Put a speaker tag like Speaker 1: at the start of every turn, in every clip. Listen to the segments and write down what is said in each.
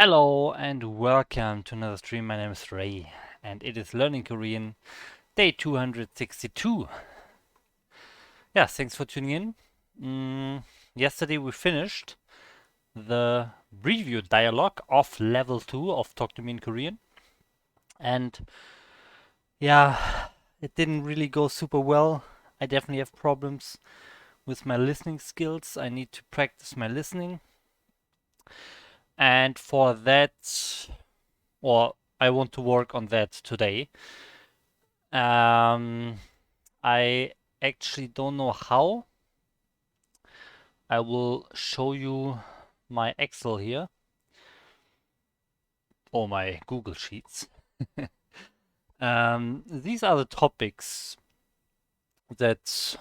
Speaker 1: Hello and welcome to another stream. My name is Ray and it is Learning Korean day 262. Yeah, thanks for tuning in. Yesterday we finished the review dialogue of level 2 of Talk to Me in Korean. And yeah, it didn't really go super well. I definitely have problems with my listening skills. I need to practice my listening. And for that, or I want to work on that today. I actually don't know how. I will show you my Excel here or my Google Sheets. These are the topics that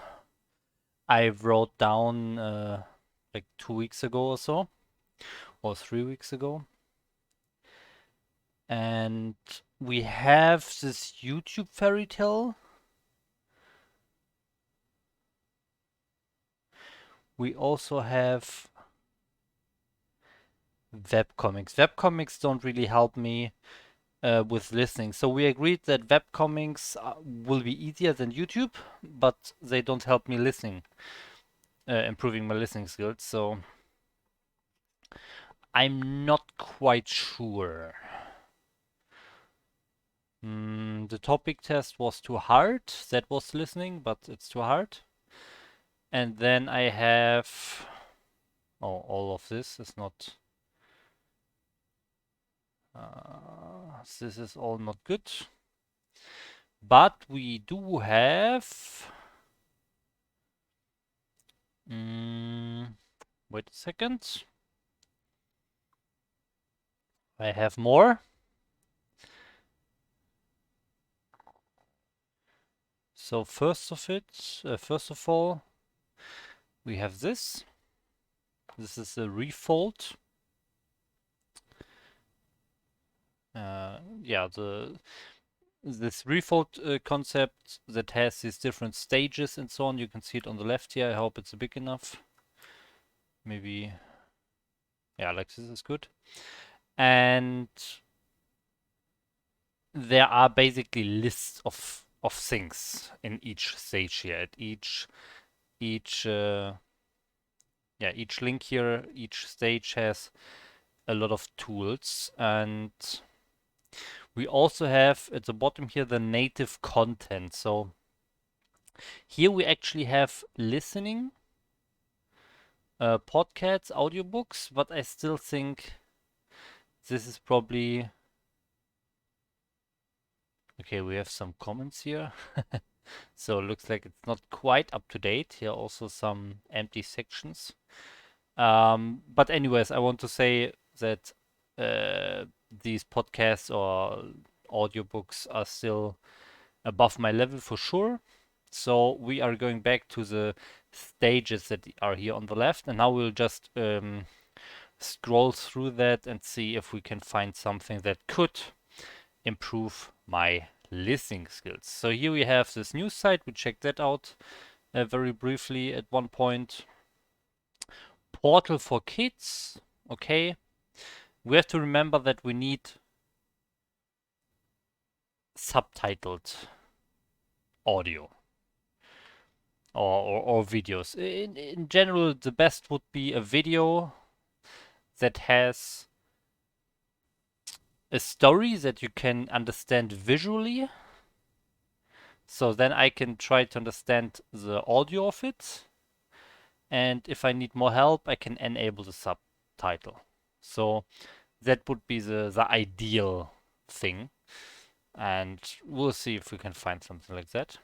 Speaker 1: I wrote down like 2 weeks ago or so, or 3 weeks ago. And we have this YouTube fairy tale. We also have webcomics. Webcomics don't really help me with listening. So we agreed that webcomics will be easier than YouTube, but they don't help me listening, improving my listening skills. So I'm not quite sure. The topic test was too hard. That was listening, but it's too hard. And then I have... Oh, all of this is not... this is all not good. But we do have... wait a second. I have more. So first of all, we have this. This is a refold. Yeah, this refold concept that has these different stages and so on. You can see it on the left here. I hope it's big enough. Maybe, yeah, like this is good. And there are basically lists of things in each stage here. At each link here, each stage has a lot of tools, and we also have at the bottom here the native content. So here we actually have listening, podcasts, audiobooks, but I still think this is probably... Okay, we have some comments here. So it looks like it's not quite up to date. Here are also some empty sections. But anyways, I want to say that these podcasts or audiobooks are still above my level for sure. So we are going back to the stages that are here on the left, and now we'll just scroll through that and see if we can find something that could improve my listening skills. So here we have this news site. We checked that out very briefly at one point. Portal for kids. Okay. We have to remember that we need subtitled audio or videos. In general, the best would be a video that has a story that you can understand visually. So then I can try to understand the audio of it. And if I need more help, I can enable the subtitle. So that would be the ideal thing. And we'll see if we can find something like that.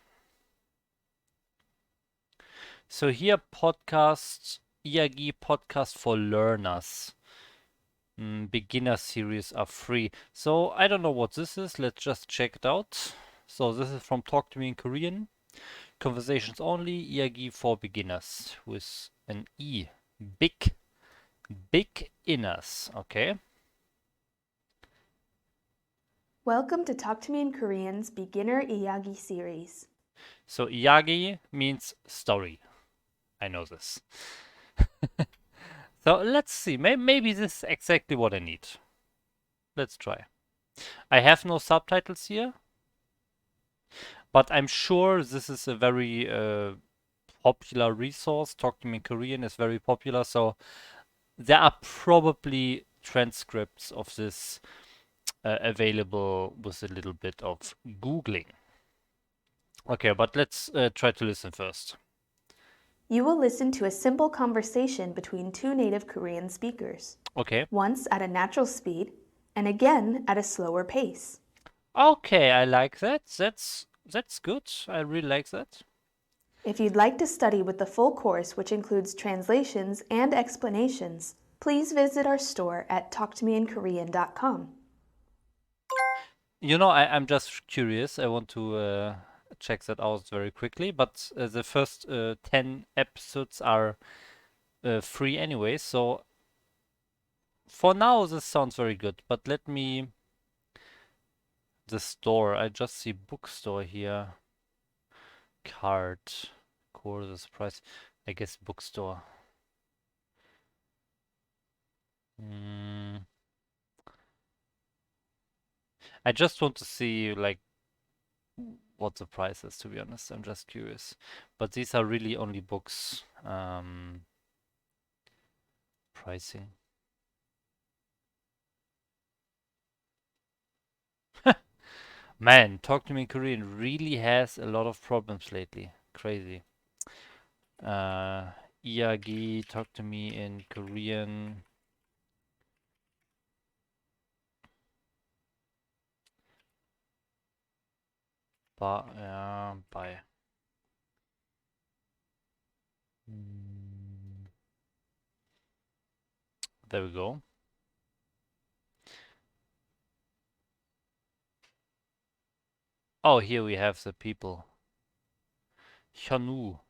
Speaker 1: So here, podcasts, EAG podcast for learners. Beginner series are free. So I don't know what this is. Let's just check it out. So this is from Talk to Me in Korean. Conversations only, EAG for beginners with an E. Big inners. Okay.
Speaker 2: Welcome to Talk to Me in Korean's Beginner Iyagi series.
Speaker 1: So Iyagi means story. I know this. So let's see. Maybe this is exactly what I need. let's try. I have no subtitles here, but I'm sure this is a very popular resource. Talk to Me Korean is very popular, so there are probably transcripts of this available with a little bit of Googling. Okay, but let's try to listen first.
Speaker 2: You will listen to a simple conversation between two native Korean speakers,
Speaker 1: Okay.
Speaker 2: once at a natural speed and again at a slower pace.
Speaker 1: Okay, I like that. That's good. I really like that.
Speaker 2: If you'd like to study with the full course, which includes translations and explanations, please visit our store at talktomeinkorean.com.
Speaker 1: You know, I'm just curious. I want to check that out very quickly. But the first 10 episodes are free anyway. So for now, this sounds very good. But let me... The store. I just see bookstore here. Card. Courses price. I guess bookstore. Mm. I just want to see like what the price is, to be honest. I'm just curious. But these are really only books. Pricing. Man, Talk to Me Korean really has a lot of problems lately. Crazy. 이야기, Talk to Me in Korean. Bye. Mm, there we go. Oh, here we have the people. Hyunwoo,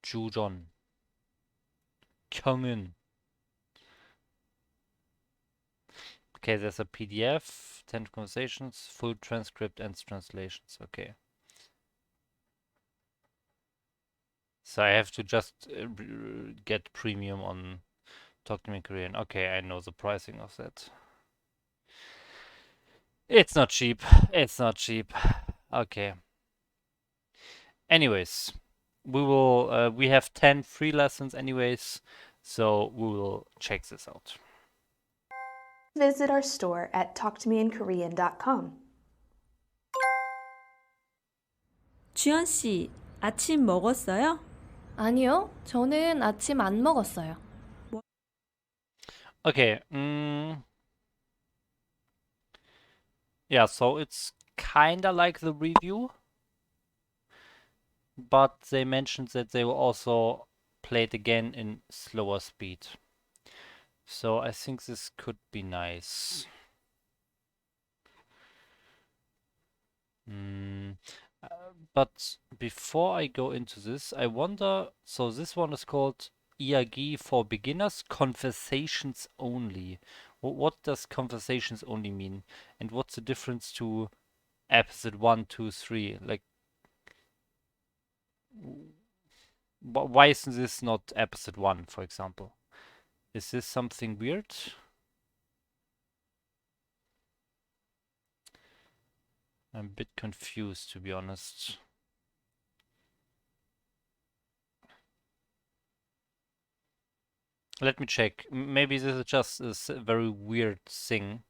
Speaker 1: Jujeon, Kyungin. Okay, there's a PDF, 10 conversations, full transcript and translations. Okay. So I have to just get premium on Talk to Me Korean. Okay, I know the pricing of that. It's not cheap. It's not cheap. Okay. Anyways, we have 10 free lessons anyways, so we will check this out.
Speaker 2: Visit our store at talktomeinkorean.com.
Speaker 3: 주연 씨, 아침 먹었어요?
Speaker 4: 아니요, 저는 아침 안 먹었어요.
Speaker 1: Okay. Yeah, so it's kinda like the review, but they mentioned that they will also play it again in slower speed. So I think this could be nice. But before I go into this, I wonder, so this one is called 이야기 for beginners, conversations only. What does conversations only mean? And what's the difference to episode 1, 2, 3? Like, why isn't this not episode 1, for example? Is this something weird? I'm a bit confused, to be honest. Let me check. Maybe this is just a very weird thing.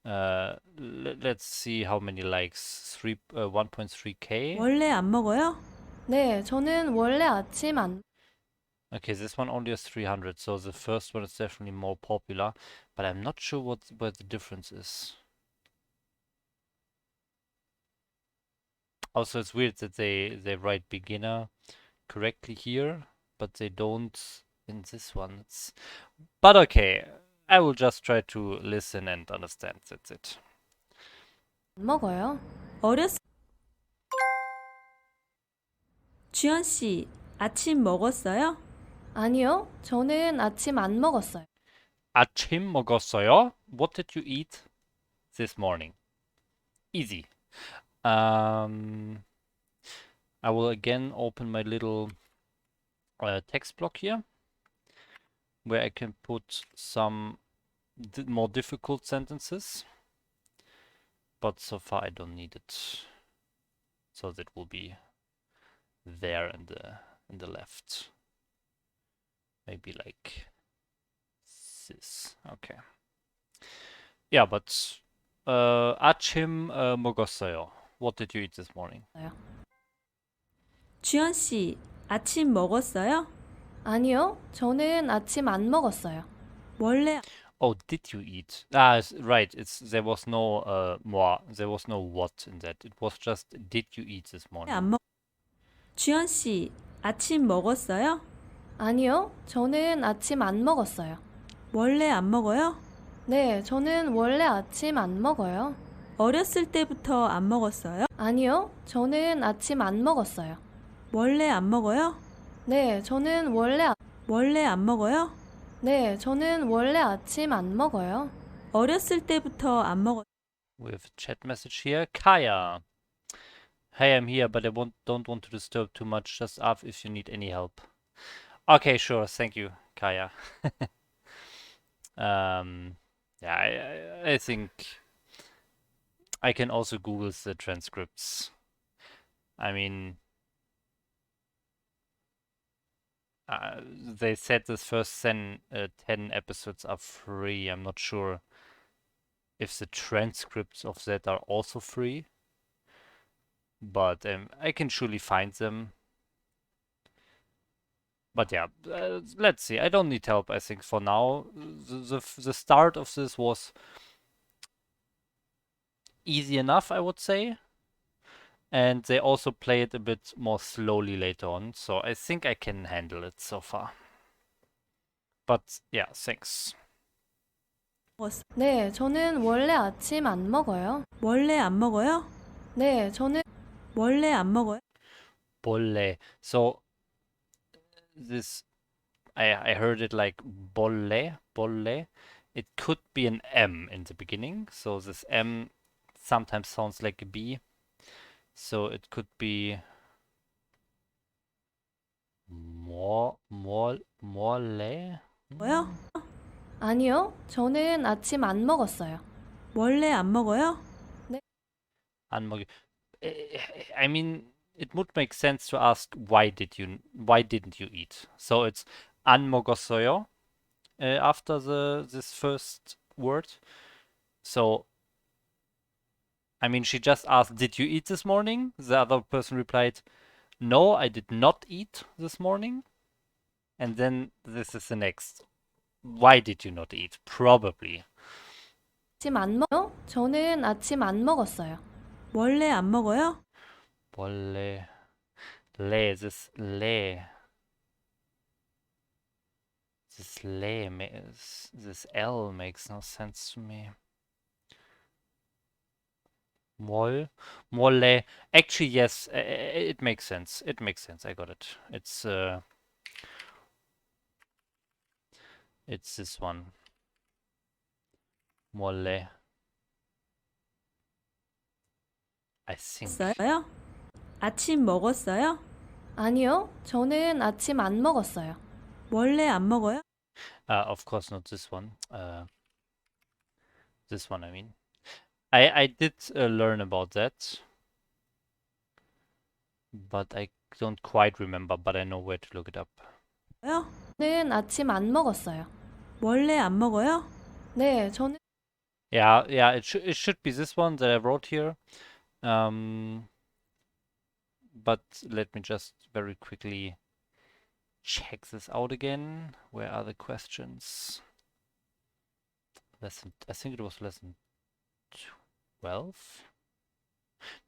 Speaker 1: Let's see how many likes. 1.3k.
Speaker 3: 원래 안 먹어요?
Speaker 4: 네, 저는 원래 아침 안
Speaker 1: Okay, this one only has 300, so the first one is definitely more popular, but I'm not sure what the difference is. Also, it's weird that they write beginner correctly here, but they don't in this one. But okay, I will just try to listen and understand. That's it.
Speaker 4: 먹어요.
Speaker 3: 어렸... 주연 씨, 아침 먹었어요?
Speaker 4: 아니요, 저는 아침 안 먹었어요.
Speaker 1: 아침 먹었어요? What did you eat this morning? Easy. I will again open my little text block here. where I can put some more difficult sentences, but so far I don't need it. So that will be there in the left. Maybe like this. Okay. Yeah, but 아침 먹었어요. What did you eat this morning?
Speaker 3: 주연 씨, 아침 먹었어요?
Speaker 4: 아니요, 저는 아침 안 먹었어요.
Speaker 3: 원래
Speaker 1: Oh, did you eat? Ah, right. There was no more. There was no what in that. It was just did you eat this morning?
Speaker 3: 안 먹. 주연 씨, 아침 먹었어요?
Speaker 4: 아니요, 저는 아침 안 먹었어요.
Speaker 3: 원래 안 먹어요?
Speaker 4: 네, 저는 원래 아침 안 먹어요.
Speaker 3: 어렸을 때부터 안 먹었어요?
Speaker 4: 아니요, 저는 아침 안 먹었어요.
Speaker 3: 원래 안 먹어요?
Speaker 4: 네, 저는
Speaker 3: 원래 안 먹어요?
Speaker 4: 네, 저는 원래 아침 안 먹어요.
Speaker 3: 어렸을 때부터 안 먹었어요.
Speaker 1: We have a chat message here. Kaya. Hey, I'm here, but I don't want to disturb too much. Just ask if you need any help. Okay, sure. Thank you, Kaya. Yeah, I think I can also Google the transcripts. I mean, they said this first 10 episodes are free. I'm not sure if the transcripts of that are also free, but I can surely find them. But yeah, let's see. I don't need help, I think, for now. The start of this was easy enough, I would say. And they also play it a bit more slowly later on, so I think I can handle it so far. But yeah, thanks.
Speaker 4: 네, 저는 원래 아침 안 먹어요.
Speaker 3: 원래 안 먹어요?
Speaker 4: 네, 저는
Speaker 3: 원래 안 먹어요?
Speaker 1: Bolle. So this I heard it like bolle. It could be an M in the beginning, so this M sometimes sounds like a B. So it could be morle.
Speaker 3: 뭐요?
Speaker 4: 아니요, 저는 아침 안 먹었어요.
Speaker 3: 원래 안 먹어요?
Speaker 1: 안 먹. I mean, it would make sense to ask why didn't you eat? So it's 안 먹었어요 after this first word. So I mean, she just asked, did you eat this morning? The other person replied, no, I did not eat this morning. And then this is the next. Why did you not eat? Probably.
Speaker 4: 아침 안 먹어요? 저는 아침 안 먹었어요.
Speaker 3: 원래 안 먹어요?
Speaker 1: 원래 this L makes no sense to me. Molle. Actually, yes, it makes sense. It makes sense. I got it. It's this one. Molle. I think.
Speaker 3: 먹었어요? 아침 먹었어요?
Speaker 4: 아니요, 저는 아침 안 먹었어요.
Speaker 3: 원래 안 먹어요?
Speaker 1: Of course not this one. This one, I mean. I did learn about that, but I don't quite remember, but I know where to look it up.
Speaker 3: 요?
Speaker 4: 저는 아침 안 먹었어요.
Speaker 3: 원래 안 먹어요?
Speaker 4: 네, 저는
Speaker 1: Yeah, it should be this one that I wrote here. But let me just very quickly check this out again. Where are the questions? I think it was lesson 12?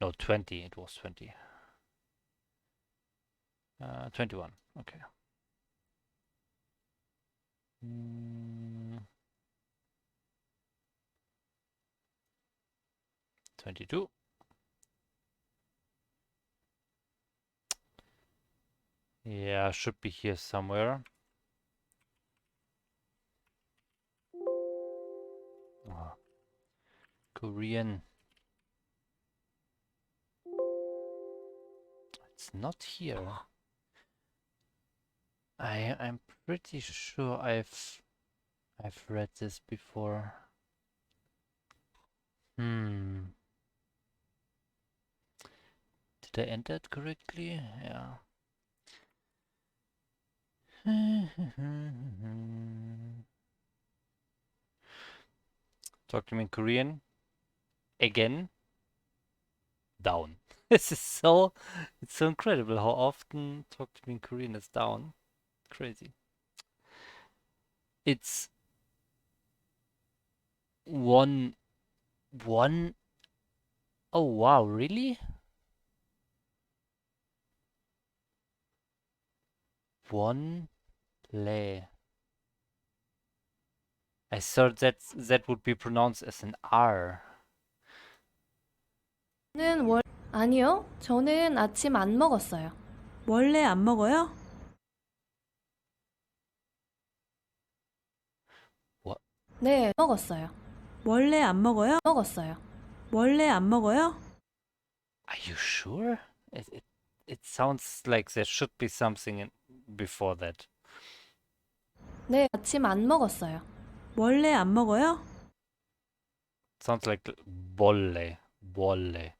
Speaker 1: No, 20. It was 20. 21. Okay. 22. Yeah, should be here somewhere. Oh. Korean. It's not here. I'm pretty sure I've read this before. Hmm. Did I enter it correctly? Yeah. Talk to me in Korean. Again, down. This is it's so incredible how often talk to me in Korean is down. Crazy. It's one, one, oh wow, really? One lay. I thought that would be pronounced as an R.
Speaker 4: 아니요, 저는 아침 안 먹었어요.
Speaker 3: 원래 안 먹어요?
Speaker 1: What?
Speaker 4: 네, 먹었어요.
Speaker 3: 원래 안 먹어요?
Speaker 4: 먹었어요.
Speaker 3: 원래 안 먹어요?
Speaker 1: Are you sure? It sounds like there should be something before that.
Speaker 4: 네, 아침 안 먹었어요.
Speaker 3: 원래 안 먹어요?
Speaker 1: Sounds like bolle. Bolle.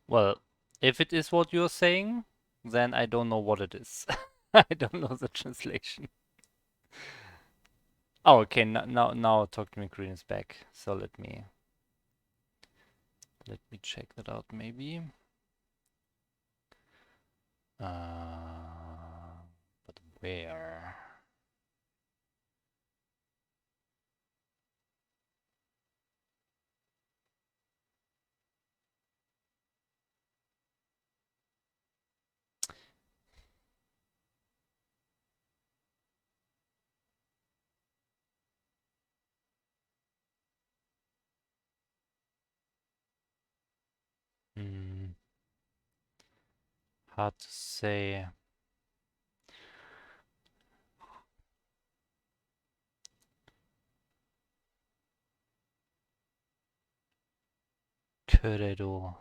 Speaker 1: Well, if it is what you're saying, then I don't know what it is. I don't know the translation. Oh, okay. Now Talk to Me Korean is back. So let me check that out. Maybe. But where? Hmm. Hard to say. 그래도.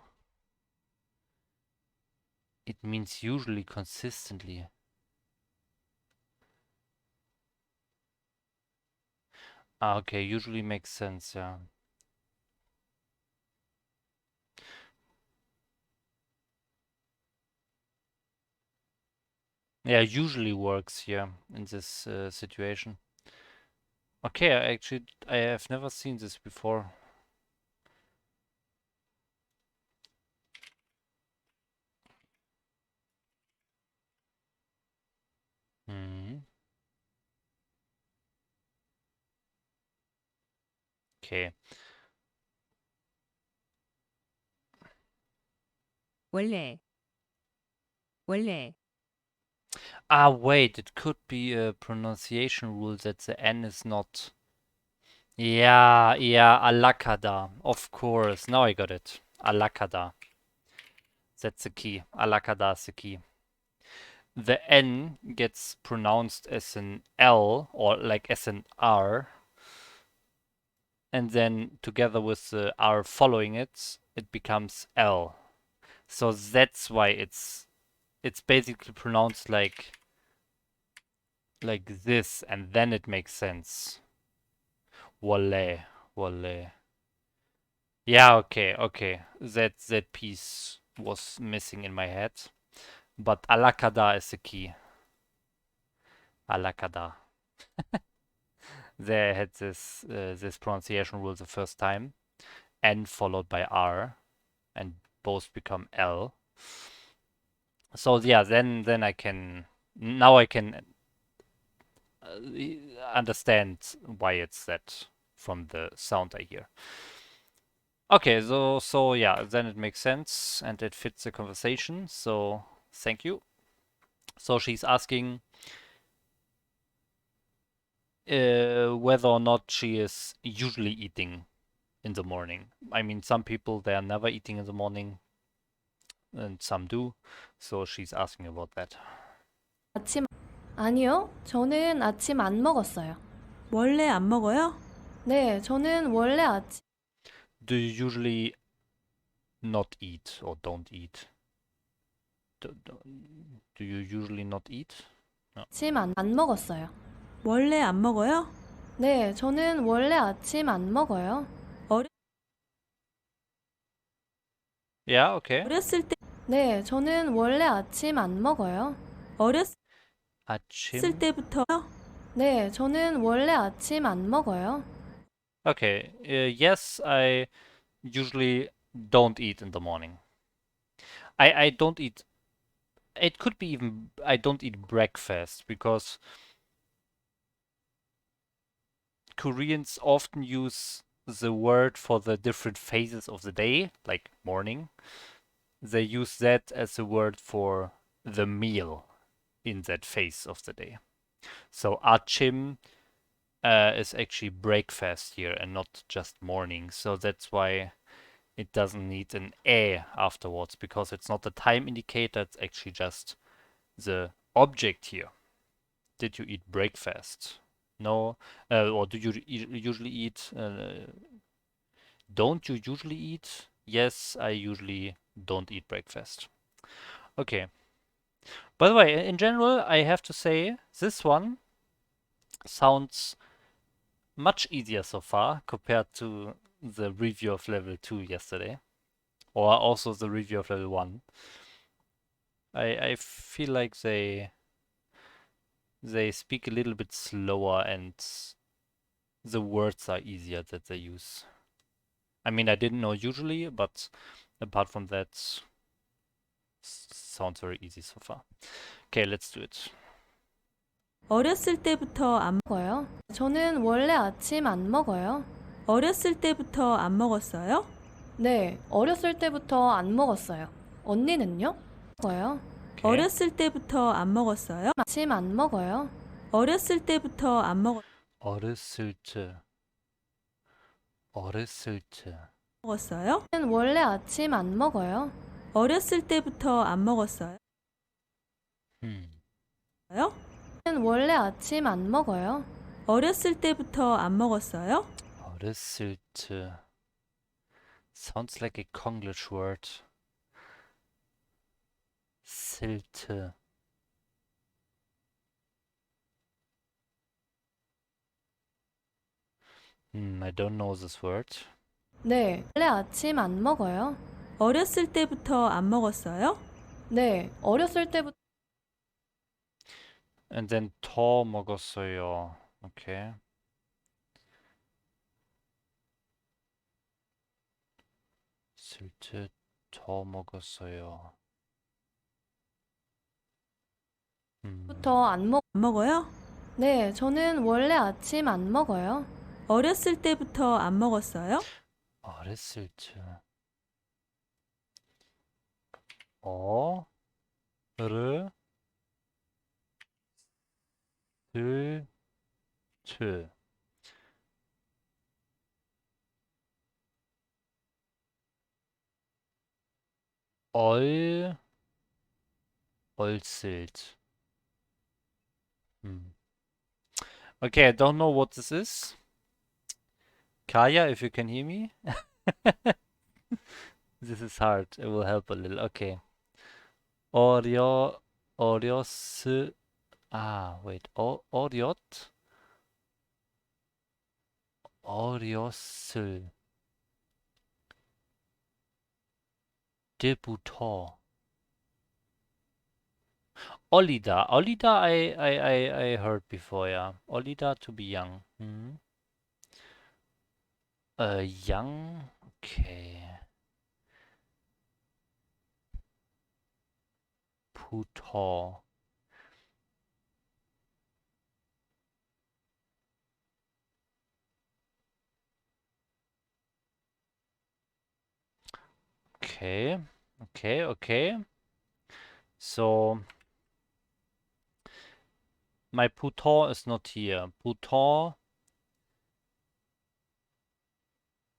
Speaker 1: It means usually consistently. Ah, okay, usually makes sense, yeah. Yeah, usually works here in this situation. Okay, I have never seen this before. Hmm. Okay.
Speaker 5: 원래 원래
Speaker 1: Ah, wait, it could be a pronunciation rule that the N is not. Yeah, alakada. Of course. Now I got it. Alakada. That's the key. Alakada is the key. The N gets pronounced as an L or like as an R, and then together with the R following it, it becomes L. So that's why it's basically pronounced like this, and then it makes sense. Wale, wale. Yeah, okay. That piece was missing in my head. But alakada is the key. Alakada. They had this pronunciation rule the first time. N followed by R, and both become L. So yeah, then I can understand why it's that from the sound I hear. Okay, so yeah, then it makes sense and it fits the conversation. So thank you. So she's asking whether or not she is usually eating in the morning. I mean, some people they are never eating in the morning, and some do. So she's asking about that.
Speaker 4: 아침, 아니요, 저는 아침 안 먹었어요.
Speaker 3: 원래 안 먹어요?
Speaker 4: 네, 저는 원래 아침
Speaker 1: Do you usually not eat or don't eat? Do you usually not eat?
Speaker 4: 안 먹었어요.
Speaker 3: 원래 안 먹어요?
Speaker 4: 네, 저는 원래 아침 안 먹어요.
Speaker 1: Yeah, okay.
Speaker 3: 어렸을 때
Speaker 4: 네, 저는 원래 아침 안 먹어요.
Speaker 3: 어렸을
Speaker 1: 아침.
Speaker 3: 때부터
Speaker 4: 네, 저는 원래 아침 안 먹어요.
Speaker 1: Okay. Yes, I usually don't eat in the morning. I don't eat. It could be even I don't eat breakfast because Koreans often use the word for the different phases of the day, like morning. They use that as a word for the meal in that phase of the day. So achim is actually breakfast here and not just morning. So that's why it doesn't need an e afterwards because it's not a time indicator. It's actually just the object here. Did you eat breakfast? No. Or do you usually eat? Don't you usually eat? Yes, I usually don't eat breakfast. Okay. By the way, in general, I have to say this one sounds much easier so far compared to the review of level 2 yesterday, or also the review of level 1. I feel like they speak a little bit slower and the words are easier that they use. I mean, I didn't know usually, but apart from that, sounds very easy so far. Okay, let's do it.
Speaker 3: 어렸을 때부터 안
Speaker 4: 먹어요. 저는 원래 아침 안 먹어요.
Speaker 3: 어렸을 때부터 안 먹었어요?
Speaker 4: 네, 어렸을 때부터 안 먹었어요. 언니는요? 먹어요.
Speaker 1: Okay.
Speaker 3: 어렸을 때부터 안 먹었어요?
Speaker 4: 아침 안 먹어요.
Speaker 3: 어렸을 때부터 안
Speaker 1: 어렸을 때.
Speaker 3: 먹었어요?
Speaker 4: 저는 원래 아침 안 먹어요.
Speaker 3: 어렸을 때부터 안 먹었어요?
Speaker 4: 저는 원래 아침 안 먹어요.
Speaker 3: 어렸을 때부터 안 먹었어요?
Speaker 1: 어렸을 때. Sounds like a Konglish word. Silte. I don't know this word.
Speaker 4: 네, 원래 아침 안 먹어요.
Speaker 3: 어렸을 때부터 안 먹었어요?
Speaker 4: 네, 어렸을 때부터
Speaker 1: And then 더 먹었어요. Okay. 실제 더 먹었어요.
Speaker 4: 안
Speaker 3: 안 먹어요?
Speaker 4: 네, 저는 원래 아침 안 먹어요.
Speaker 3: 어렸을 때부터 안 먹었어요?
Speaker 1: 어렸을 때. 어, 르, 들, 트. 얼슬트. Okay, I don't know what this is. Kaya, if you can hear me. This is hard. It will help a little. Okay. 어렸을. Wait. 어렸을. 때부터. Olida. Olida I heard before, yeah. Olida to be young. Young. Okay. 부터. Okay. Okay. So my 부터 is not here. 부터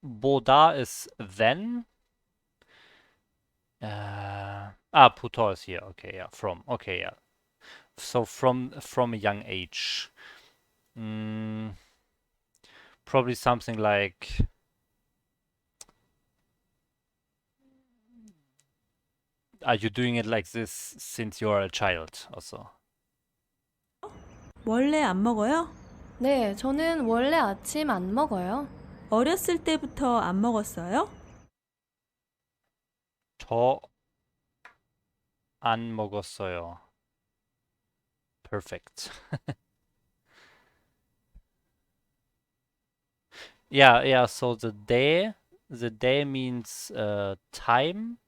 Speaker 1: 보다 is then. 부터 is here. Okay, yeah. From. Okay, yeah. So from a young age. Probably something like are you doing it like this since you're a child also?
Speaker 3: 원래 안 먹어요?
Speaker 4: 네, 저는 원래 아침 안 먹어요.
Speaker 3: 어렸을 때부터 안 먹었어요?
Speaker 1: 저 안 먹었어요. Perfect. Yeah, so the day means time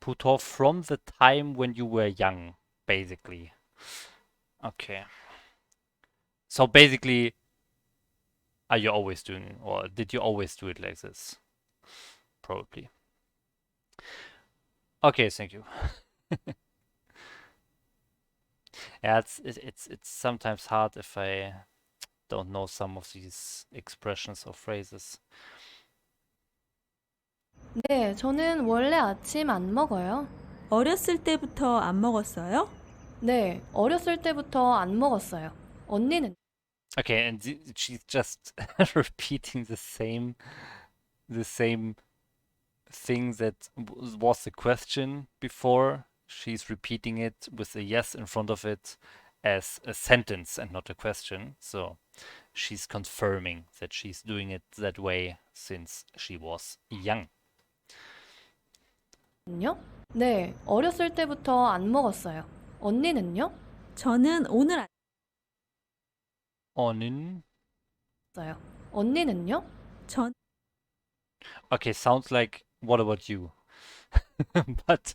Speaker 1: put off from the time when you were young, basically. Okay. So basically, are you always doing, or did you always do it like this? Probably. Okay, thank you. Yeah, it's sometimes hard if I don't know some of these expressions or phrases.
Speaker 4: 네, 저는 원래 아침 안 먹어요.
Speaker 3: 어렸을 때부터 안 먹었어요?
Speaker 4: 네, 어렸을 때부터 안 먹었어요. 언니는?
Speaker 1: Okay, and she's just repeating the same thing that was the question before. She's repeating it with a yes in front of it as a sentence and not a question. So she's confirming that she's doing it that way since she was young.
Speaker 4: 요? 네, 어렸을 때부터 안 먹었어요. 언니는요?
Speaker 3: 저는 오늘
Speaker 1: Onin.
Speaker 4: 어요. 언니는요?
Speaker 3: 전
Speaker 1: Okay, sounds like what about you? But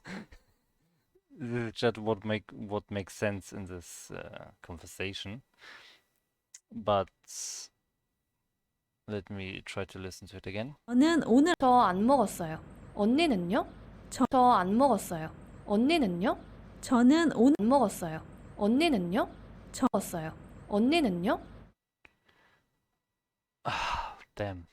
Speaker 1: this is just what makes sense in this conversation. But let me try to listen to it again.
Speaker 3: 저는 오늘
Speaker 4: 저 안 먹었어요. 언니는요? 저 안 먹었어요. 언니는요?
Speaker 3: 저는 오늘
Speaker 4: 안 먹었어요. 언니는요? 저 먹었어요. 언니는요?
Speaker 1: Ah, damn.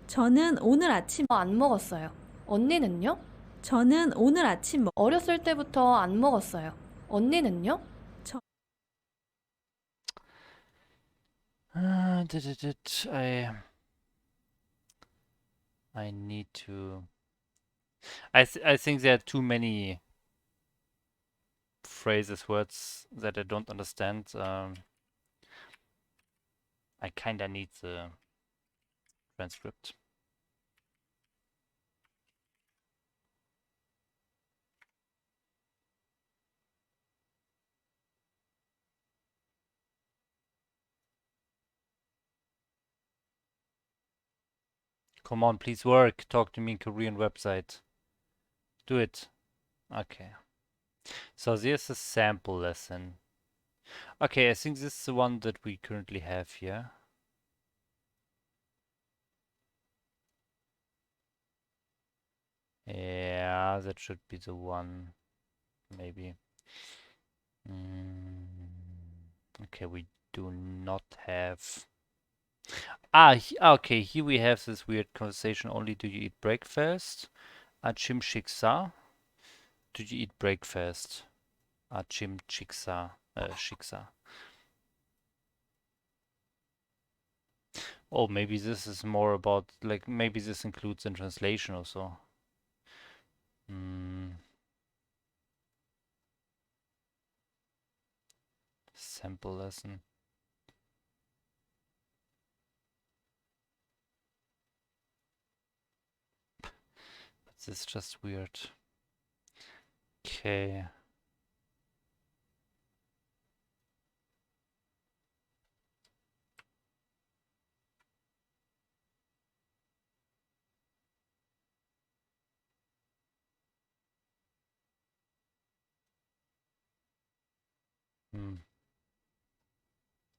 Speaker 3: 저는 오늘 아침
Speaker 4: 저 안 먹었어요. 언니는요?
Speaker 3: 저는 오늘 아침
Speaker 4: 어렸을 때부터 안 먹었어요. 언니는요?
Speaker 1: I need to. I think there are too many phrases, words that I don't understand. I kinda need the transcript. Come on, please work. Talk to me in Korean website. Do it. Okay. So there's a sample lesson. Okay, I think this is the one that we currently have here. Yeah, that should be the one. Maybe. Okay, we do not have. Okay, here we have this weird conversation. Only do you eat breakfast? Achim shiksa. Do you eat breakfast? Achim shiksa. Shiksa. Oh, maybe this is more about, like, maybe this includes in translation also. Sample lesson. But this is just weird. Okay.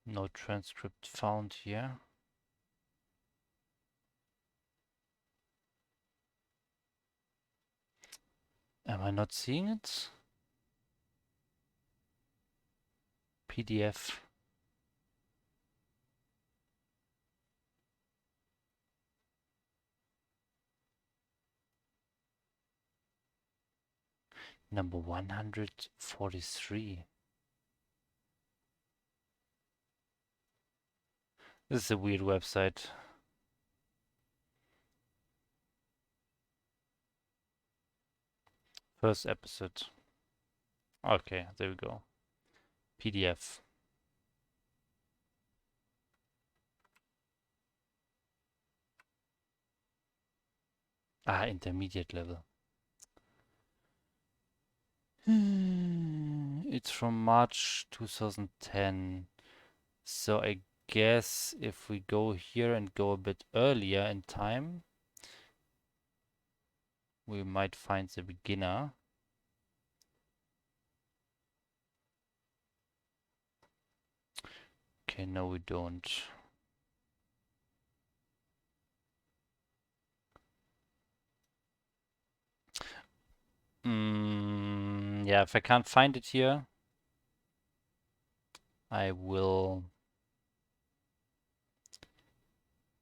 Speaker 1: No transcript found here. Am I not seeing it? PDF. Number 143. This is a weird website. First episode. Okay, there we go. PDF. Ah, intermediate level. It's from March 2010. So I guess if we go here and go a bit earlier in time, we might find the beginner. Okay, no, we don't. Yeah, if I can't find it here, I will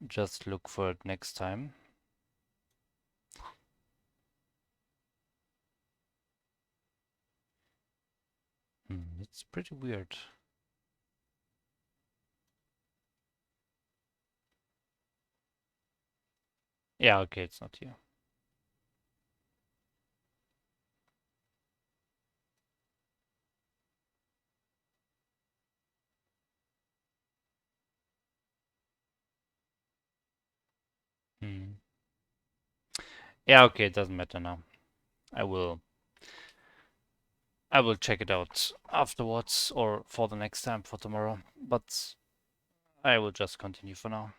Speaker 1: just look for it next time. It's pretty weird. Yeah, okay, it's not here. Yeah, okay, it doesn't matter now. I will check it out afterwards or for the next time for tomorrow. But I will just continue for now.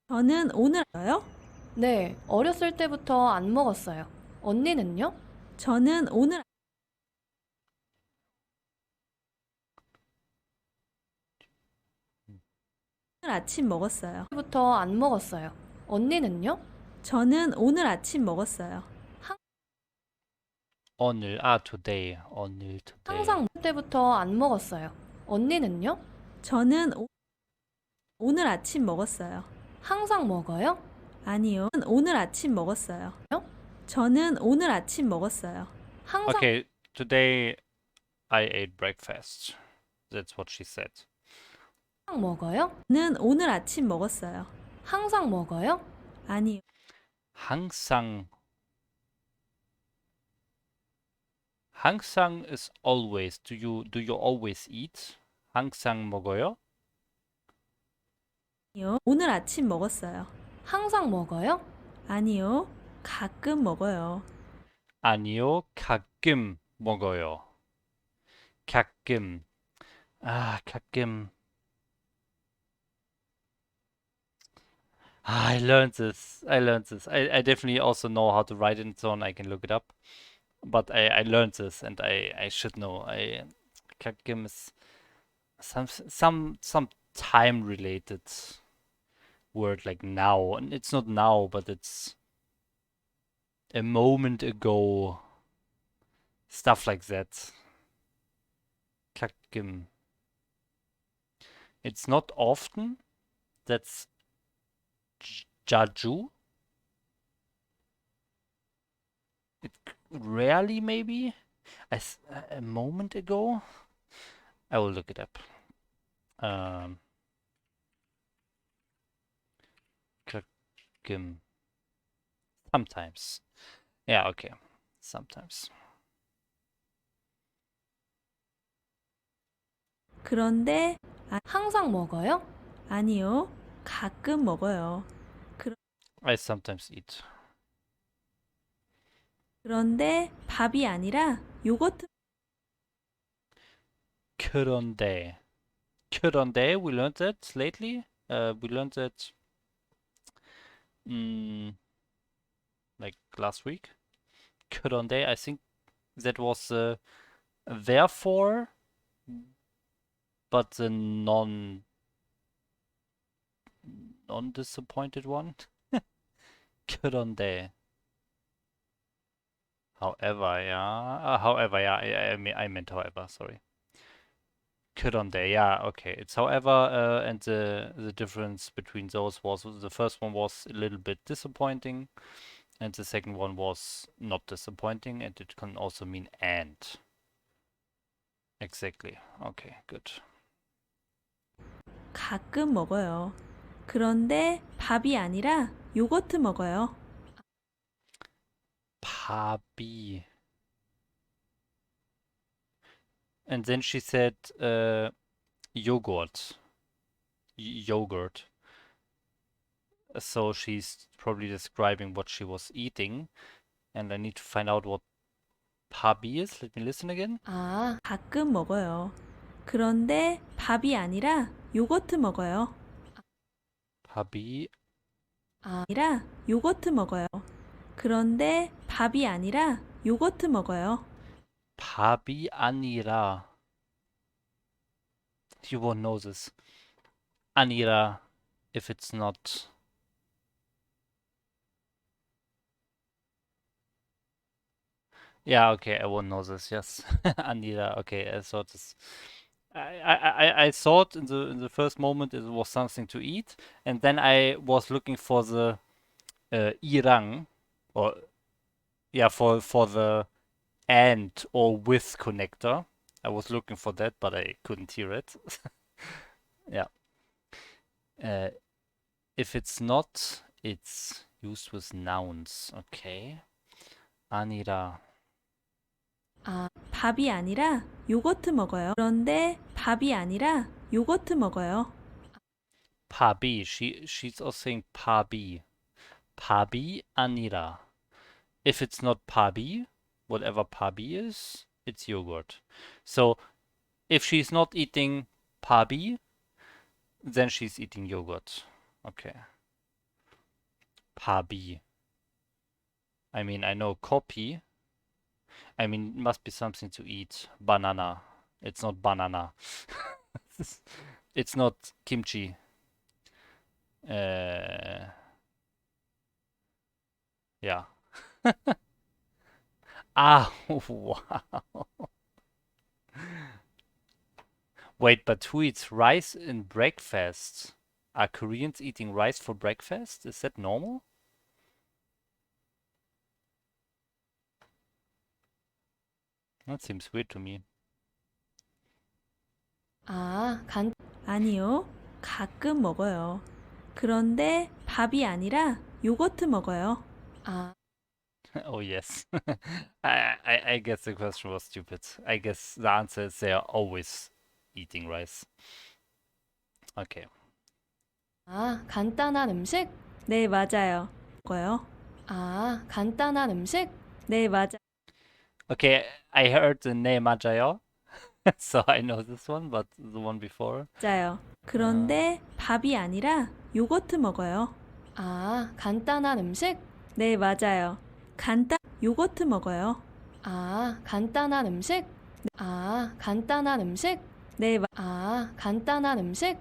Speaker 3: 저는 오늘 알아요?
Speaker 4: 네, 어렸을 때부터 안 먹었어요. 언니는요?
Speaker 3: 저는 오늘 아침 먹었어요.
Speaker 4: 부터 안 먹었어요. 언니는요?
Speaker 3: 저는 오늘 아침 먹었어요.
Speaker 1: 오늘, today. 오늘, today.
Speaker 4: 항상 먹을 때부터 안 먹었어요. 언니는요?
Speaker 3: 저는 오늘 아침 먹었어요.
Speaker 4: 항상 먹어요?
Speaker 3: 아니요. 오늘 아침 먹었어요. 저는 오늘 아침 먹었어요.
Speaker 4: 항상
Speaker 1: Okay, today I ate breakfast. That's what she said.
Speaker 4: 먹어요?
Speaker 3: 저는 오늘 아침 먹었어요.
Speaker 4: 항상 먹어요?
Speaker 3: 아니요.
Speaker 1: 항상. 항상 is always. Do you always eat? 항상 먹어요?
Speaker 3: 아니요. 오늘 아침 먹었어요.
Speaker 4: 항상 먹어요?
Speaker 3: 아니요. 가끔 먹어요.
Speaker 1: 아니요, 가끔 먹어요. 가끔. 가끔. I learned this. I definitely also know how to write it and so on. I can look it up. But I learned this and I should know. 가끔 is some time related word like now. And it's not now, but it's a moment ago. Stuff like that. 가끔. It's not often. That's 자주. It rarely maybe. A moment ago. I will look it up. 가끔. Sometimes. Yeah, okay. Sometimes.
Speaker 3: 그런데
Speaker 4: 항상 먹어요?
Speaker 3: 아니요. 가끔 먹어요.
Speaker 1: I sometimes eat.
Speaker 3: 그런데 밥이 아니라 요거트
Speaker 1: 그런데 we learned that lately. We learned that like last week. 그런데 I think that was therefore, but the non-disappointed one. 그런데. However, yeah. However, yeah. I meant however. Sorry. 그런데, yeah. Okay. It's however, and the difference between those was the first one was a little bit disappointing, and the second one was not disappointing, and it can also mean and. Exactly. Okay. Good.
Speaker 3: 가끔 먹어요. 그런데 밥이 아니라 요거트 먹어요.
Speaker 1: 밥이. And then she said yogurt. Yogurt. So she's probably describing what she was eating. And I need to find out what 밥이 is. Let me listen again.
Speaker 4: 아,
Speaker 3: 가끔 먹어요. 그런데 밥이 아니라 요거트 먹어요.
Speaker 1: 밥이
Speaker 3: 아니라 요거트 먹어요. 그런데 밥이 아니라 요거트 먹어요.
Speaker 1: 밥이 아니라. You won't know this. 아니라 if it's not. Yeah, okay, I won't know this. Yes, Anira. Okay, I thought this. I thought in the first moment it was something to eat, and then I was looking for the irang, or yeah, for the and or with connector. I was looking for that, but I couldn't hear it. Yeah. Uh, if it's not, it's used with nouns. Okay. Anira.
Speaker 3: 밥이 아니라 요거트 먹어요. 그런데 밥이 아니라 요거트 먹어요.
Speaker 1: 밥이. She's also saying 밥이. 밥이 아니라. If it's not 밥이, whatever 밥이 is, it's yogurt. So if she's not eating 밥이, then she's eating yogurt. Okay. 밥이. I mean, I know copy. I mean, it must be something to eat. Banana. It's not banana. It's not kimchi. Yeah. Ah, wow. Wait, but who eats rice in breakfast? Are Koreans eating rice for breakfast? Is that normal? That seems weird to me.
Speaker 4: 아,
Speaker 3: 아니요. 가끔 먹어요. 그런데 밥이 아니라 요거트 먹어요.
Speaker 4: 아,
Speaker 1: Oh, yes. I guess the question was stupid. I guess the answer is they are always eating rice. Okay.
Speaker 4: 아, 간단한 음식?
Speaker 3: 네, 맞아요. 먹어요.
Speaker 4: 아, 간단한 음식?
Speaker 3: 네, 맞아요.
Speaker 1: Okay, I heard the name 맞아요. So I know this one, but the one before.
Speaker 3: 맞아요. 그런데 밥이 아니라 요거트 먹어요.
Speaker 4: 아, 간단한 음식?
Speaker 3: 네, 맞아요. 요거트 먹어요.
Speaker 4: 아, 간단한 음식? 아, 간단한 음식?
Speaker 3: 네,
Speaker 4: 아, 간단한 음식?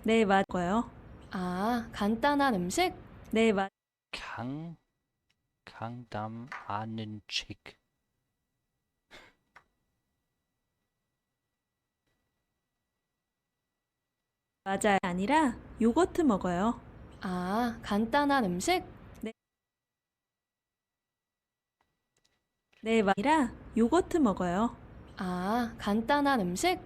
Speaker 3: 네, 맞아요.
Speaker 4: 아, 간단한 음식?
Speaker 3: 네,
Speaker 1: 강담 아는 책.
Speaker 3: 맞아요. 아니라 요거트 먹어요.
Speaker 4: 아, 간단한 음식?
Speaker 3: 네, 아니라 요거트 먹어요.
Speaker 4: 아, 간단한 음식?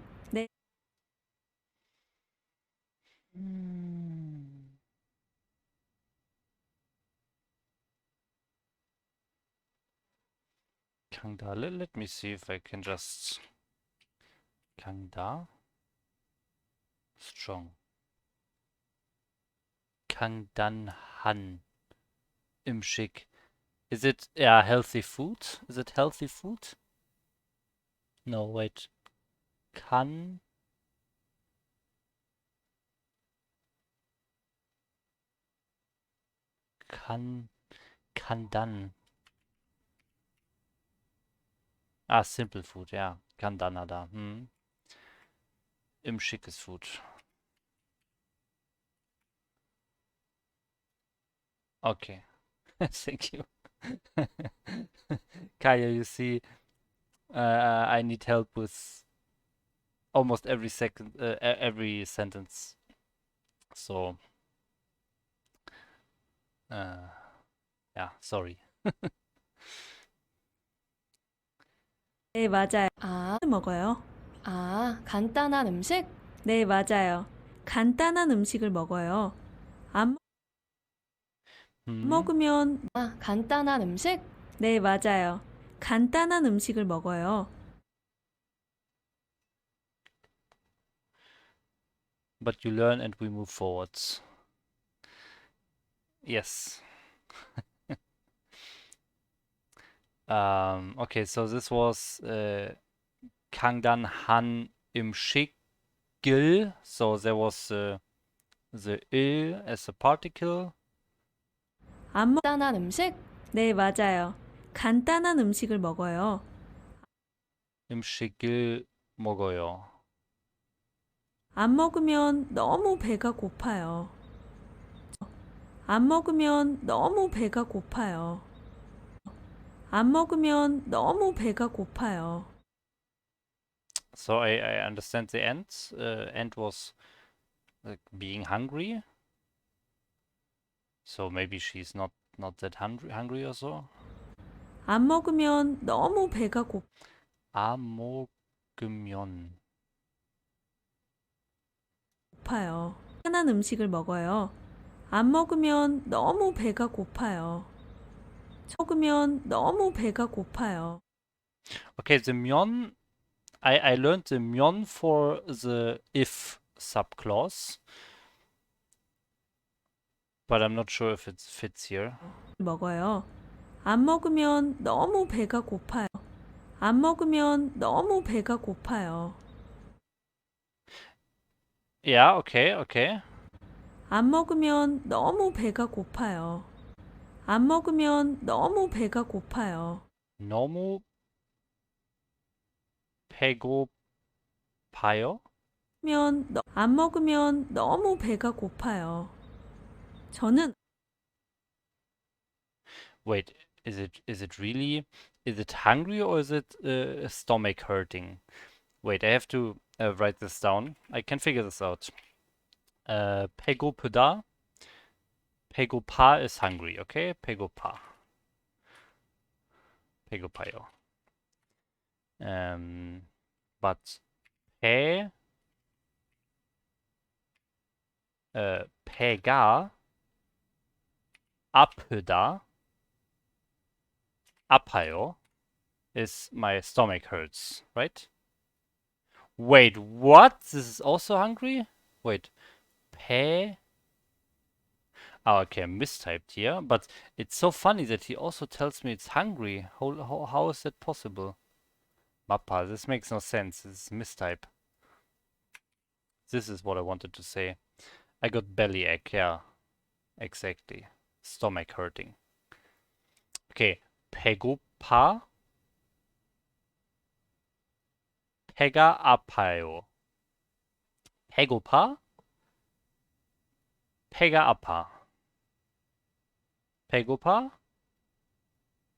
Speaker 1: 강다. Let me see if I can just. 강다. Strong. 강단한. Imschick. Is it healthy food? Is it healthy food? No, wait. Kann. Kann dann. Ah, simple food, ja. Kann dann da. Im schickes Food. Okay. Thank you. Kaya, you see, I need help with almost every every sentence. So, yeah, sorry.
Speaker 3: 네, 맞아요.
Speaker 4: 아,
Speaker 3: 먹어요.
Speaker 4: 아, 간단한 음식?
Speaker 3: 네, 맞아요. 간단한 음식을 먹어요. 안
Speaker 1: Hmm.
Speaker 3: 먹으면
Speaker 4: 아, 간단한 음식?
Speaker 3: 네, 맞아요. 간단한 음식을 먹어요.
Speaker 1: But you learn and we move forwards. Yes. Okay, so this was 강단 한 음식을. So there was the il as a particle.
Speaker 4: 간단한 음식?
Speaker 3: 네, 맞아요. 간단한 음식을 먹어요.
Speaker 1: 음식을 먹어요.
Speaker 3: 안 먹으면 너무 배가 고파요. 안 먹으면 너무 배가 고파요. 안 먹으면 너무 배가 고파요.
Speaker 1: So I understand the end. End was like being hungry. So maybe she's not that hungry or so.
Speaker 3: 안 먹으면 너무 배가
Speaker 1: 안 먹으면
Speaker 3: 고파요. 간단한 음식을 먹어요. 안 먹으면 너무 배가 고파요. 먹으면 너무 배가 고파요.
Speaker 1: Okay, the myon. I learned the myon for the if subclause, but I'm not sure if it fits here.
Speaker 3: 먹어요. 안 먹으면 너무 배가 고파요. 안 먹으면 너무 배가 고파요.
Speaker 1: Yeah, okay.
Speaker 3: 안 먹으면 너무 배가 고파요. 안 먹으면 너무 배가 고파요.
Speaker 1: 너무 배고파요?
Speaker 3: 안 먹으면 너무 배가 고파요. 저는
Speaker 1: Wait, is it really? Is it hungry or is it stomach hurting? Wait, I have to write this down. I can figure this out. 배고프다. 배고파 is hungry, okay? 배고파. 배고파요. But 배, 배가 아프다. 아파요 is my stomach hurts, right? Wait, what? This is also hungry? Wait, 배. Oh, okay, I mistyped here, but it's so funny that he also tells me it's hungry. How is that possible? Mappa, this makes no sense. This is mistype. This is what I wanted to say. I got bellyache, yeah. Exactly. Stomach hurting. Okay, 배고파. 배가 아파요. 배고파. 배가 아파. 배고파.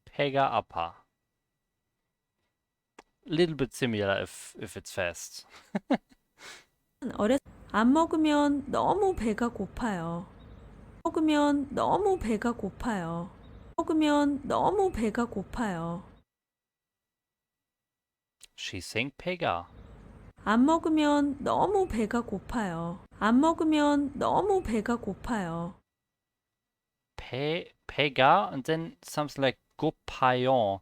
Speaker 1: 배가 아파. Little bit similar if it's fast.
Speaker 3: 안 먹으면 너무 배가 고파요. 먹으면 너무 배가 고파요. 먹으면 너무 배가 고파요.
Speaker 1: She's saying 배가.
Speaker 3: 안 먹으면 너무 배가 고파요. 안 먹으면 너무 배가 고파요.
Speaker 1: 배가 and then something like 고파요.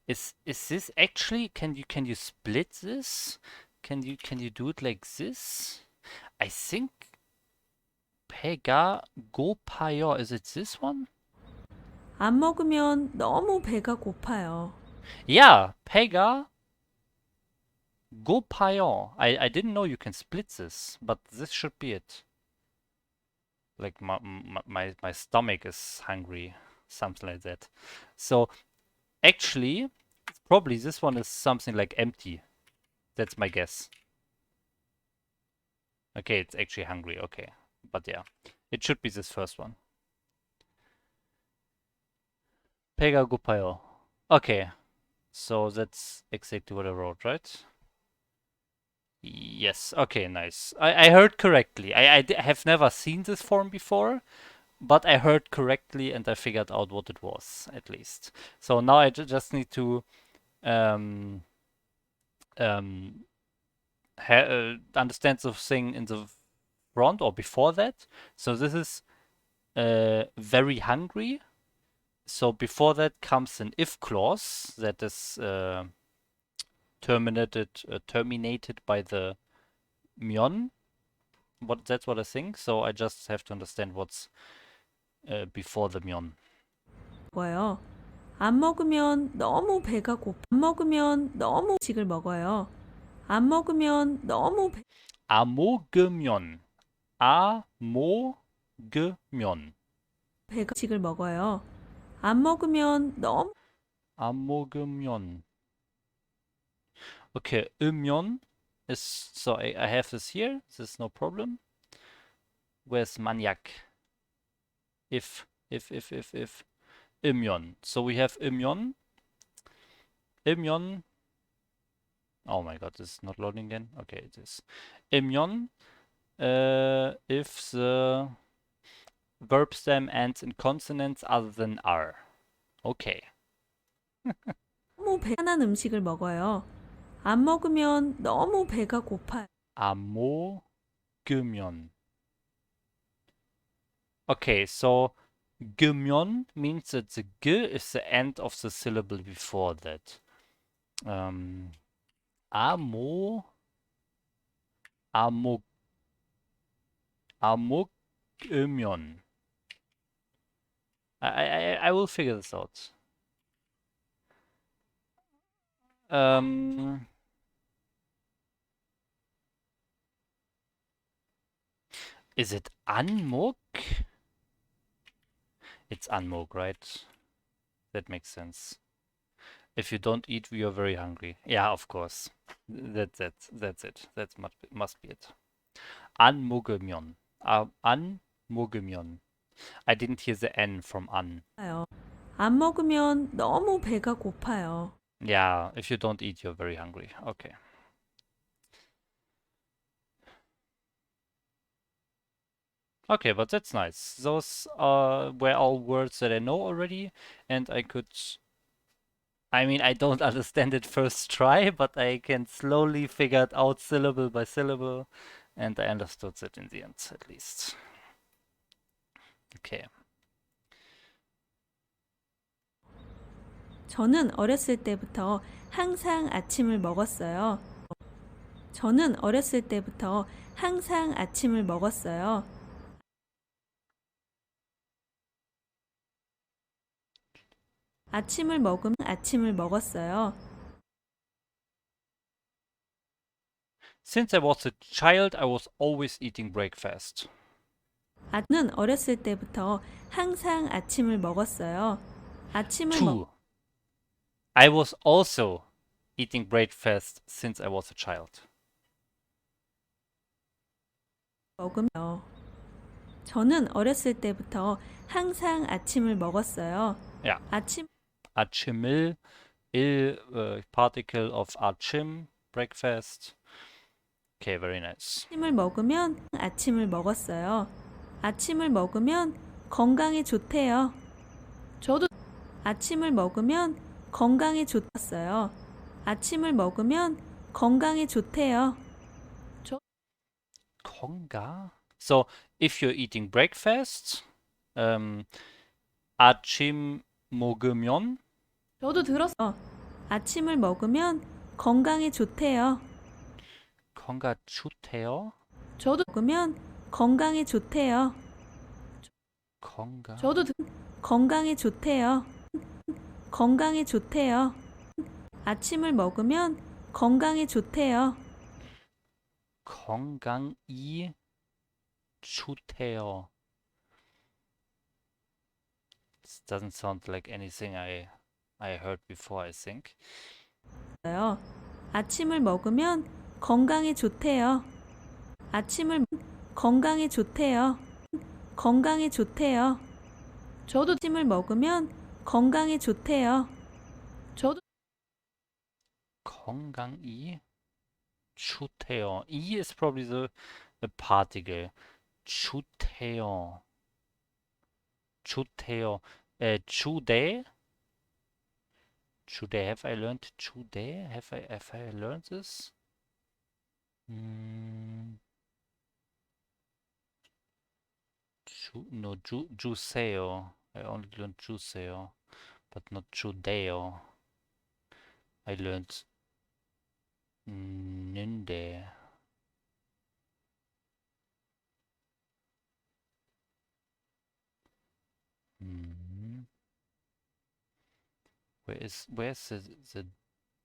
Speaker 1: Is this actually can you split this? Can you do it like this? I think 배가 고파요. Is it this one?
Speaker 3: 안 먹으면 너무 배가 고파요.
Speaker 1: Yeah, 배가 고파요. I didn't know you can split this, but this should be it. Like my stomach is hungry, something like that. So actually, probably this one is something like empty. That's my guess. Okay, it's actually hungry. Okay, but yeah, it should be this first one. 배가 고파요. Okay, so that's exactly what I wrote, right? Yes. Okay, nice. I heard correctly. I have never seen this form before, but I heard correctly and I figured out what it was at least. So now I just need to um, um, understands the thing in the front or before that. So this is very hungry. So before that comes an if clause that is terminated by the myon. That's what I think. So I just have to understand what's before the myon.
Speaker 3: 먹어요. 안 먹으면 너무 배가 고파. 안 먹으면 너무 음식을 먹어요. 안 먹으면 너무
Speaker 1: 아모금연. 아모금연.
Speaker 3: 배가 음식을 먹어요. 안 먹으면 너무
Speaker 1: 아모금연. Okay, 음연 is so I have this here. This is no problem. Where's maniac? If Imyon. So we have Imyon. Imyon. Oh my god, this is not loading again. Okay, it is. Imyon. If the verb stem ends in consonants other than R. Okay.
Speaker 3: 편한 음식을 먹어요. 안 먹으면 너무 배가 고파요.
Speaker 1: 아모금연. Okay, so Gymyon means that the G is the end of the syllable before that. Amo, Amogymyon. I will figure this out. Is it Anmok? It's Anmok, right? That makes sense. If you don't eat, we are very hungry. Yeah, of course. That's it. That must be it. Anmogemyon. Anmogemyon. I didn't hear the N from an.
Speaker 3: 안 먹으면 너무 배가 고파요.
Speaker 1: Yeah, if you don't eat, you're very hungry. Okay. Okay, but that's nice. Those were all words that I know already, and I could... I mean, I don't understand it first try, but I can slowly figure it out syllable by syllable, and I understood it in the end, at least. Okay.
Speaker 3: 저는 어렸을 때부터 항상 아침을 먹었어요. 저는 어렸을 때부터 항상 아침을 먹었어요. 아침을 먹었어요.
Speaker 1: Since I was a child, I was always eating breakfast.
Speaker 3: 저는 어렸을 때부터 항상 아침을 먹었어요.
Speaker 1: True. I was also eating breakfast since I was a child.
Speaker 3: 먹으며 저는 어렸을 때부터 항상 아침을 먹었어요.
Speaker 1: Yeah. 아침을 particle of achim, breakfast. Okay, very nice.
Speaker 3: 아침을 먹었어요. 아침을 먹으면 건강에 좋대요.
Speaker 4: 저도
Speaker 3: 아침을 먹으면 건강에 좋았어요. 아침을 먹으면 건강에 좋대요.
Speaker 1: 건강? So, if you're eating breakfast, 아침 먹으면
Speaker 4: 저도 들었어.
Speaker 3: 아침을 먹으면 건강에 좋대요.
Speaker 1: 건강 좋대요?
Speaker 4: 저도
Speaker 3: 먹으면 건강에 좋대요.
Speaker 1: 건강.
Speaker 4: 저도
Speaker 3: 건강에 좋대요. 건강에 좋대요. 아침을 먹으면 건강에 좋대요.
Speaker 1: 건강이 좋대요. This doesn't sound like anything I heard before, I think.
Speaker 3: 아침을 먹으면 건강에 좋대요. 건강에 좋대요. 건강에 좋대요.
Speaker 4: 저도
Speaker 3: 아침을 먹으면 건강에 좋대요.
Speaker 4: 저도
Speaker 1: 건강이 좋대요. E is probably the particle. 좋대요. 좋대요. 주대? 주대. Have I learned 주대? Have I learned this? Mm, Juseo. I only learned Juseo, but not Judeo. I learned Ninde. Hmm. Where's the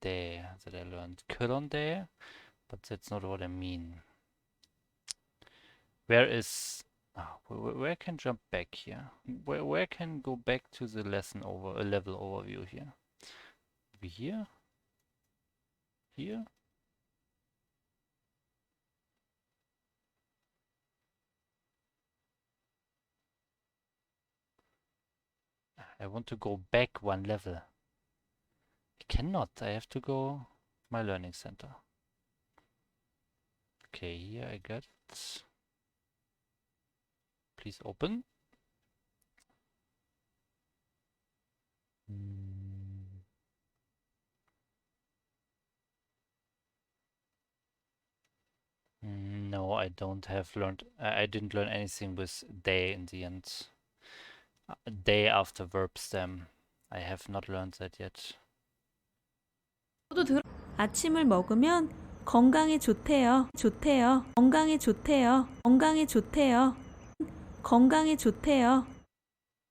Speaker 1: de that I learned? Kölonde, but that's not what I mean. Where is where can jump back here? Where can go back to the lesson over a level overview here? Maybe here? Here? I want to go back one level. I cannot. I have to go my learning center. Okay, here I got. Please open. No, I don't have learned. I didn't learn anything with day in the end. Day after verb stem. I have not learned that yet.
Speaker 3: 아침을 먹으면 건강에 좋대요. 좋대요. 건강에 좋대요. 건강에 좋대요. 건강에 좋대요.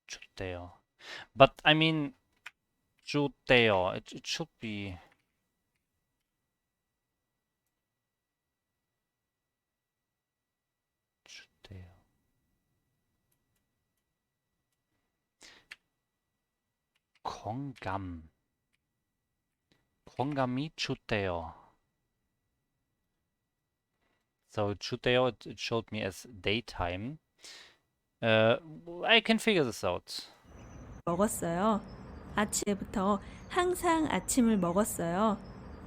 Speaker 1: Chuteo. But I mean, chuteo. It should be. Chuteo. Kongam. Kongami chuteo. So chuteo, it showed me as daytime. I can figure this out.
Speaker 3: 먹었어요. 아침부터 항상 아침을 먹었어요.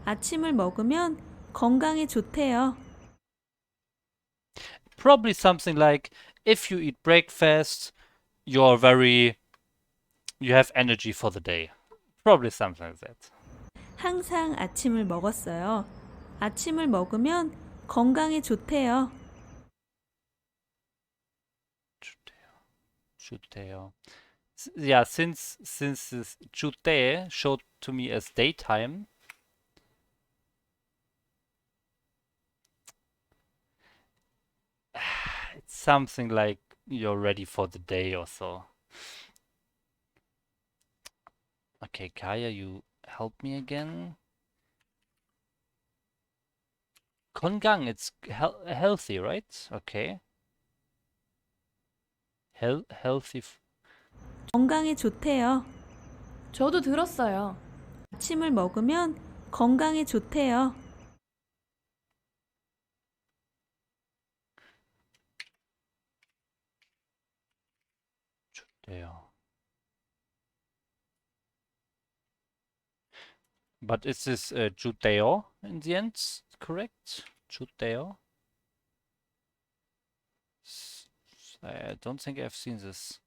Speaker 3: 아침을 먹으면 건강에 좋대요.
Speaker 1: Probably something like, if you eat breakfast, you have energy for the day. Probably something like that.
Speaker 3: 항상 아침을 먹었어요. 아침을 먹으면 건강에 좋대요.
Speaker 1: Chuteo. Yeah, since this chute showed to me as daytime, it's something like you're ready for the day or so. Okay, Kaya, you help me again. Kongang, it's healthy, right? Okay. Healthy.
Speaker 3: 건강에 좋대요.
Speaker 4: 저도 들었어요.
Speaker 3: 아침을 먹으면 건강에 좋대요.
Speaker 1: Chuteo. But is this Juteo in the end correct? Juteo? I don't think I've seen this.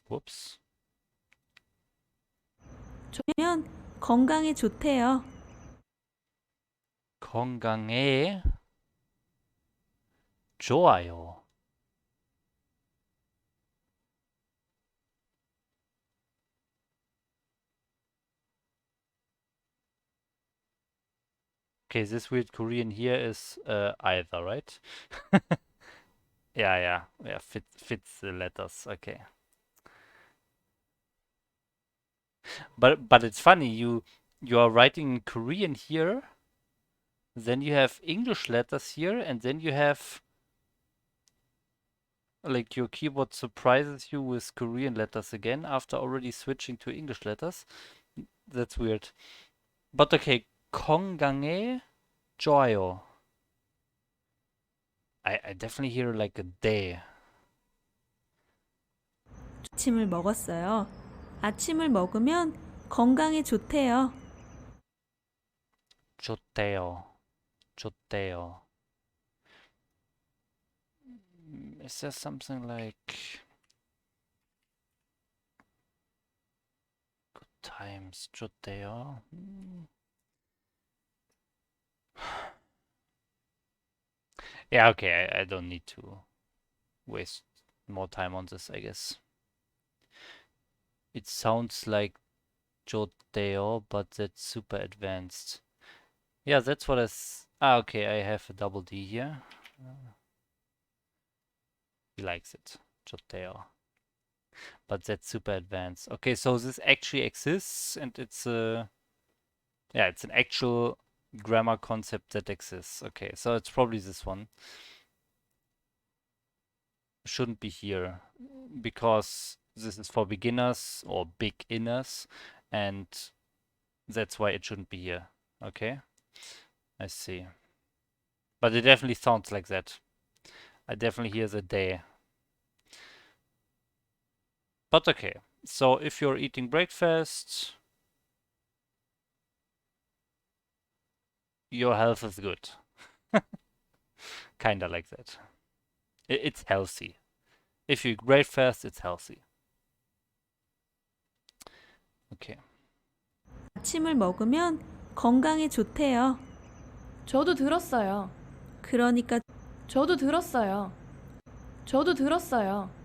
Speaker 1: Whoops.
Speaker 3: 면 건강에 좋대요.
Speaker 1: 건강에 좋아요. Okay, this weird Korean here is either, right? Yeah, fits the letters. Okay. But it's funny, you are writing Korean here, then you have English letters here, and then you have like your keyboard surprises you with Korean letters again after already switching to English letters. That's weird. But okay, 건강에 좋아요. I definitely hear like a day.
Speaker 3: 아침을 먹었어요. 아침을 먹으면 건강에 좋대요.
Speaker 1: 좋대요. 좋대요. Is there something like times Joteo. Yeah, okay, I don't need to waste more time on this, I guess. It sounds like Joteo, but that's super advanced. Yeah, that's what okay, I have a double D here. He likes it, Joteo. But that's super advanced. Okay, so this actually exists, and it's a yeah, it's an actual grammar concept that exists. Okay, so it's probably this one. Shouldn't be here because this is for beginners or beginners, and that's why it shouldn't be here. Okay, I see. But it definitely sounds like that. I definitely hear the day. But okay, so if you're eating breakfast, your health is good. Kinda like that. It's healthy. If you eat breakfast, it's healthy. Okay.
Speaker 3: 아침을 먹으면 건강에 좋대요.
Speaker 4: 저도 들었어요.
Speaker 3: 그러니까
Speaker 4: 저도 들었어요. 저도 들었어요.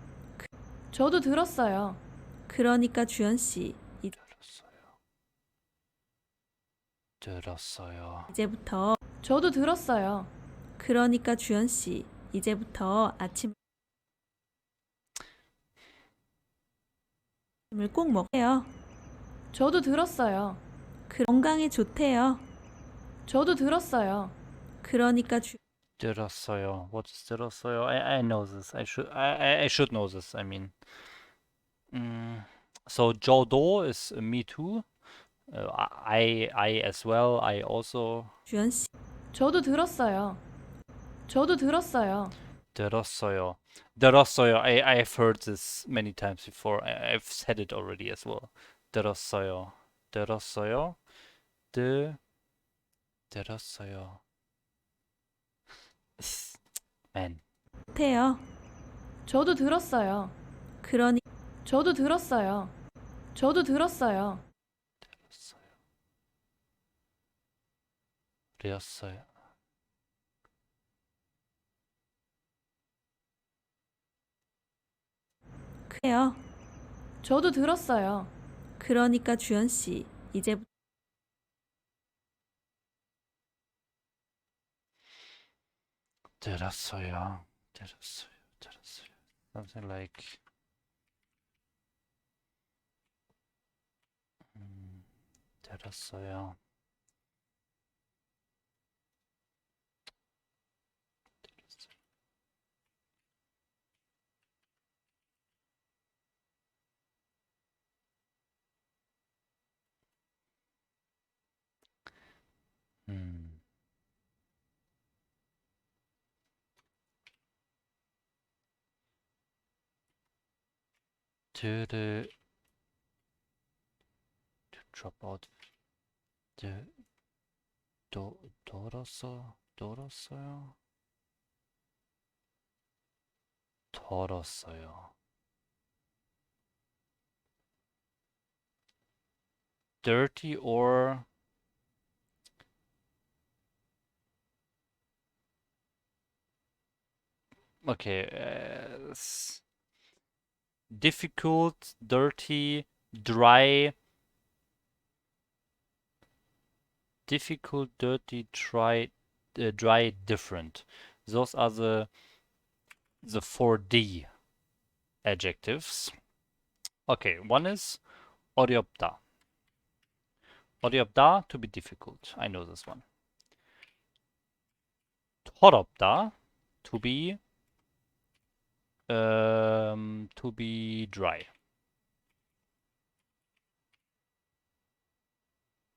Speaker 4: 저도 들었어요.
Speaker 3: 그러니까 주연 씨
Speaker 1: 들었어요.
Speaker 3: 이제부터
Speaker 4: 저도 들었어요.
Speaker 3: 그러니까 주연 씨 이제부터 아침을 꼭 먹어요.
Speaker 4: 저도 들었어요.
Speaker 3: 건강에 좋대요.
Speaker 4: 저도 들었어요.
Speaker 3: 그러니까
Speaker 1: 들었어요. What is 들었어요? I know this. I should know this. I mean, so 저도 is me too. I as well. I also.
Speaker 3: 주연 씨
Speaker 4: 저도 들었어요. 저도 들었어요.
Speaker 1: 들었어요. 들었어요. I've heard this many times before. I've said it already as well. 들었어요. 들었어요. 들었어요. Man.
Speaker 3: 좋대요.
Speaker 4: 저도 들었어요.
Speaker 3: 그러니
Speaker 4: 저도 들었어요. 저도 들었어요.
Speaker 1: 들었어요.
Speaker 3: 그래요.
Speaker 4: 저도 들었어요.
Speaker 3: 그러니까 주연 씨 이제부터
Speaker 1: 들었어요. 들었어요. 들었어요. Something like 들었어요. to drop out 덜었어요. Dirty or okay, difficult, dirty, dry. Difficult, dirty, dry, different. Those are the 4D adjectives. Okay, one is 어렵다. 어렵다, to be difficult. I know this one. 더럽다, to be dry.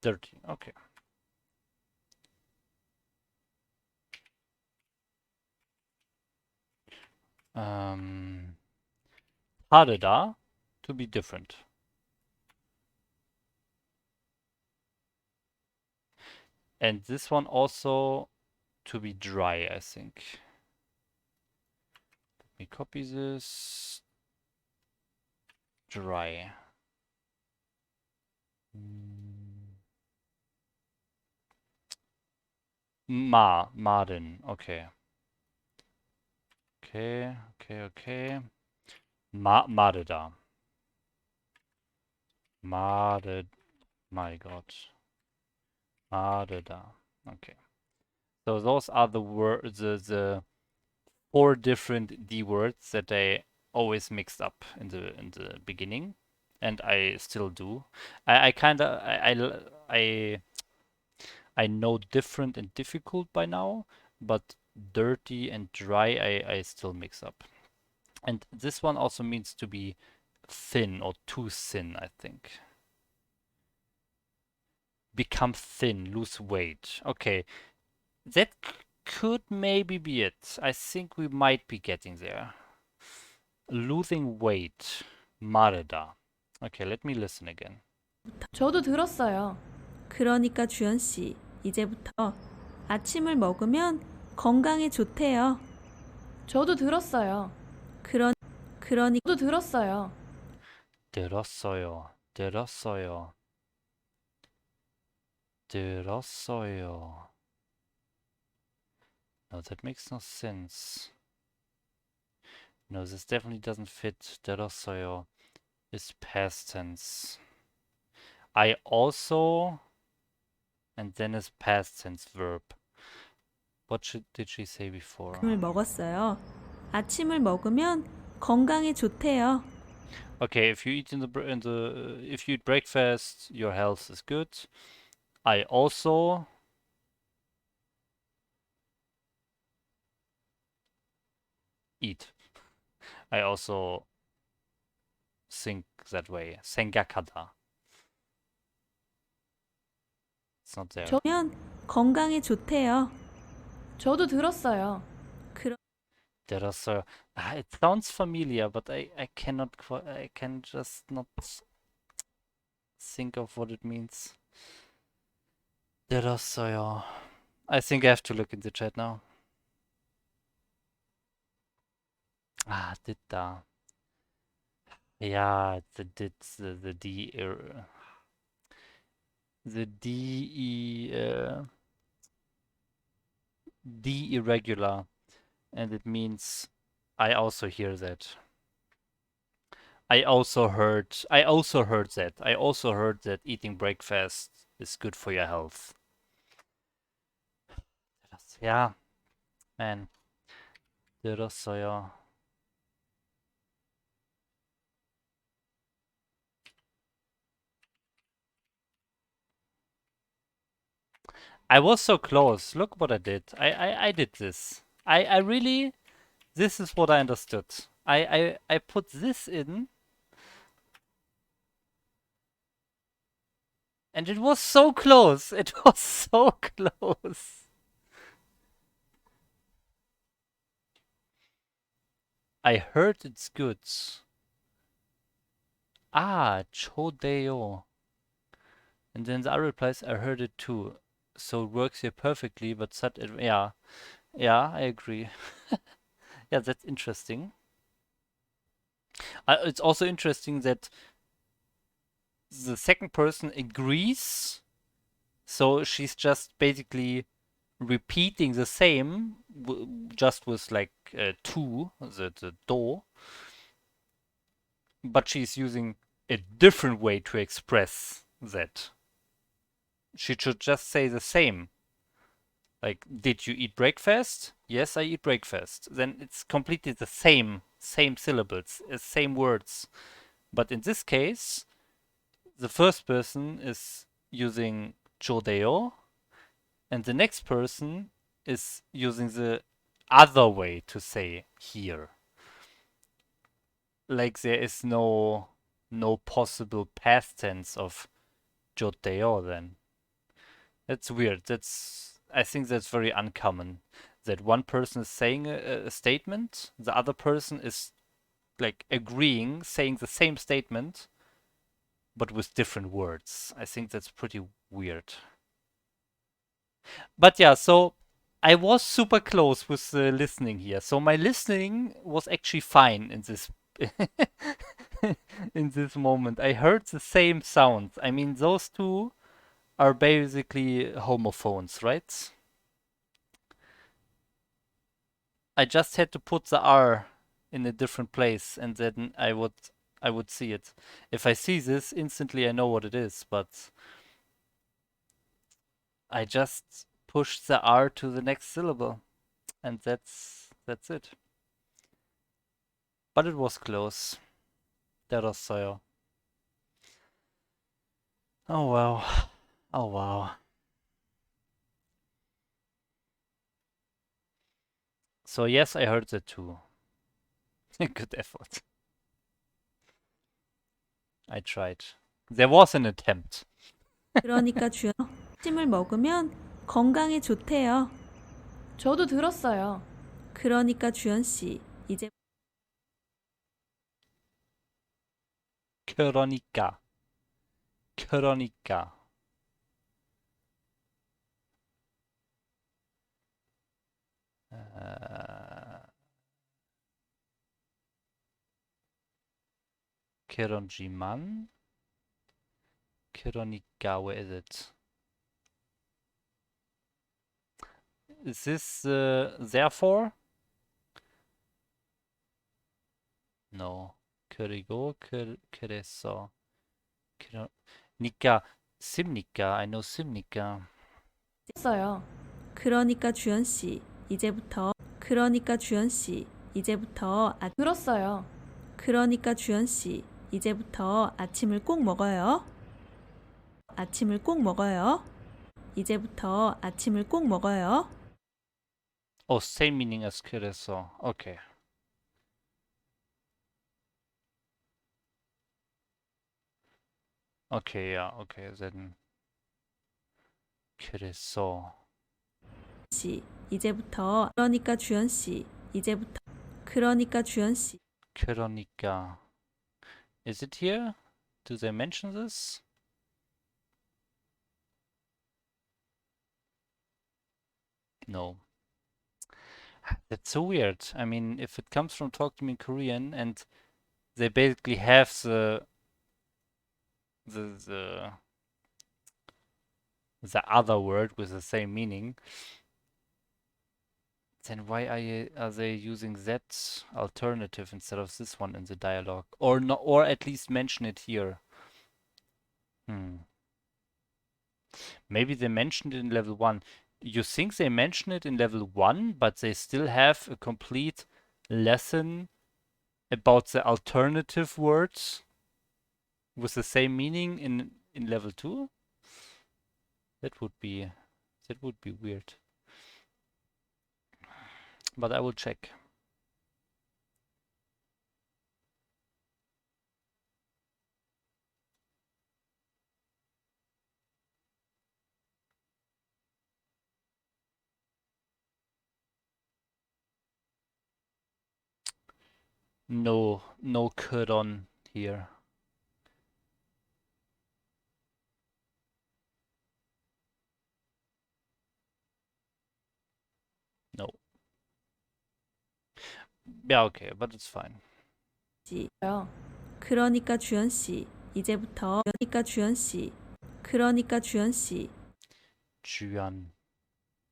Speaker 1: Dirty, okay. 다르다, to be different. And this one also to be dry, I think. Let me copy this. Dry. Marden. Okay. Okay. Mareda. Mardet. My God. Mareda. Okay. So those are the words, the four different D words that I always mixed up in the beginning, and I still do. I kind of I know different and difficult by now, but dirty and dry I still mix up. And this one also means to be thin or too thin, I think. Become thin, lose weight. Okay, that could maybe be it. I think we might be getting there. Losing weight. Mareda. Okay, let me listen again.
Speaker 4: 저도 들었어요.
Speaker 3: 그러니까 주연 씨, 이제부터 아침을 먹으면 건강에 좋대요.
Speaker 4: 저도 들었어요.
Speaker 3: 그러니
Speaker 4: 저도 들었어요.
Speaker 1: 들었어요. 들었어요. 들었어요. No, that makes no sense. No, this definitely doesn't fit. 들었어요 is past tense. I also, and then is past tense verb. What did she say before?
Speaker 3: 아침을 먹었어요. 아침을 먹으면 건강에 좋대요.
Speaker 1: Okay, if you eat if you eat breakfast, your health is good. I also eat. I also think that way. 생각하다. It's not there.
Speaker 3: 저면 건강에 좋대요.
Speaker 4: 저도 들었어요.
Speaker 1: 들었어요. It sounds familiar, but I cannot I can just not think of what it means. 들었어요. I think I have to look in the chat now. 듣다. Yeah, the D the D irregular, and it means I also hear that. I also heard that. I also heard that eating breakfast is good for your health. Yeah, man. 들었어요. I was so close. Look what I did. I did this. I really, this is what I understood. I put this in, and it was so close. It was so close. I heard it's good. 초대요. And then the other replies, I heard it too. So it works here perfectly, but yeah, I agree. Yeah, that's interesting. It's also interesting that the second person agrees, so she's just basically repeating the same, just with like two, the do, but she's using a different way to express that. She should just say the same. Like, did you eat breakfast? Yes, I eat breakfast. Then it's completely the same syllables, same words. But in this case, the first person is using chodeo, and the next person is using the other way to say here. Like there is no possible past tense of joteo then. That's weird. I think that's very uncommon. That one person is saying a statement, the other person is like agreeing, saying the same statement, but with different words. I think that's pretty weird. But yeah, so I was super close with the listening here. So my listening was actually fine in in this moment. I heard the same sounds. I mean, those two are basically homophones, right? I just had to put the R in a different place and then I would see it. If I see this, instantly I know what it is, but I just pushed the R to the next syllable and that's it. But it was close. Terossoyo. Oh wow. Oh wow. So yes, I heard that too. Good effort. I tried. There was an attempt.
Speaker 3: 그러니까 주연 아침을 먹으면 건강에 좋대요.
Speaker 4: 저도 들었어요.
Speaker 3: 그러니까 주연 씨, 이제
Speaker 1: 그러니까. 그러니까. 그런지만. 그러니까, where is it? Is this therefore? No. 그리고 그래서. 그러니까 씁니까? I know 씁니까?
Speaker 4: 했어요.
Speaker 3: 그러니까 주연 씨, 이제부터 그러니까 주연 씨, 이제부터
Speaker 4: 들었어요.
Speaker 3: 그러니까 주연 씨, 이제부터 아침을 꼭 먹어요. 아침을 꼭 먹어요. 이제부터 아침을 꼭 먹어요.
Speaker 1: Oh, same meaning as 그래서. Okay. Okay, yeah, okay, then. 그래서.
Speaker 3: 씨, 이제부터 그러니까 주연 씨, 이제부터 그러니까 주연 씨.
Speaker 1: 그러니까. Is it here? Do they mention this? No. That's so weird. I mean, if it comes from Talk to Me in Korean and they basically have the other word with the same meaning, then why are they using that alternative instead of this one in the dialogue? Or no, or at least mention it here. Maybe they mentioned it in level 1. You think they mention it in level 1, but they still have a complete lesson about the alternative words with the same meaning in level 2? That would be weird. But I will check. No Kuron here. No. Yeah, okay, but it's fine.
Speaker 3: 그러니까 주연 씨, 이제부터 그러니까 주연 씨, 그러니까 주연 씨.
Speaker 1: Juan.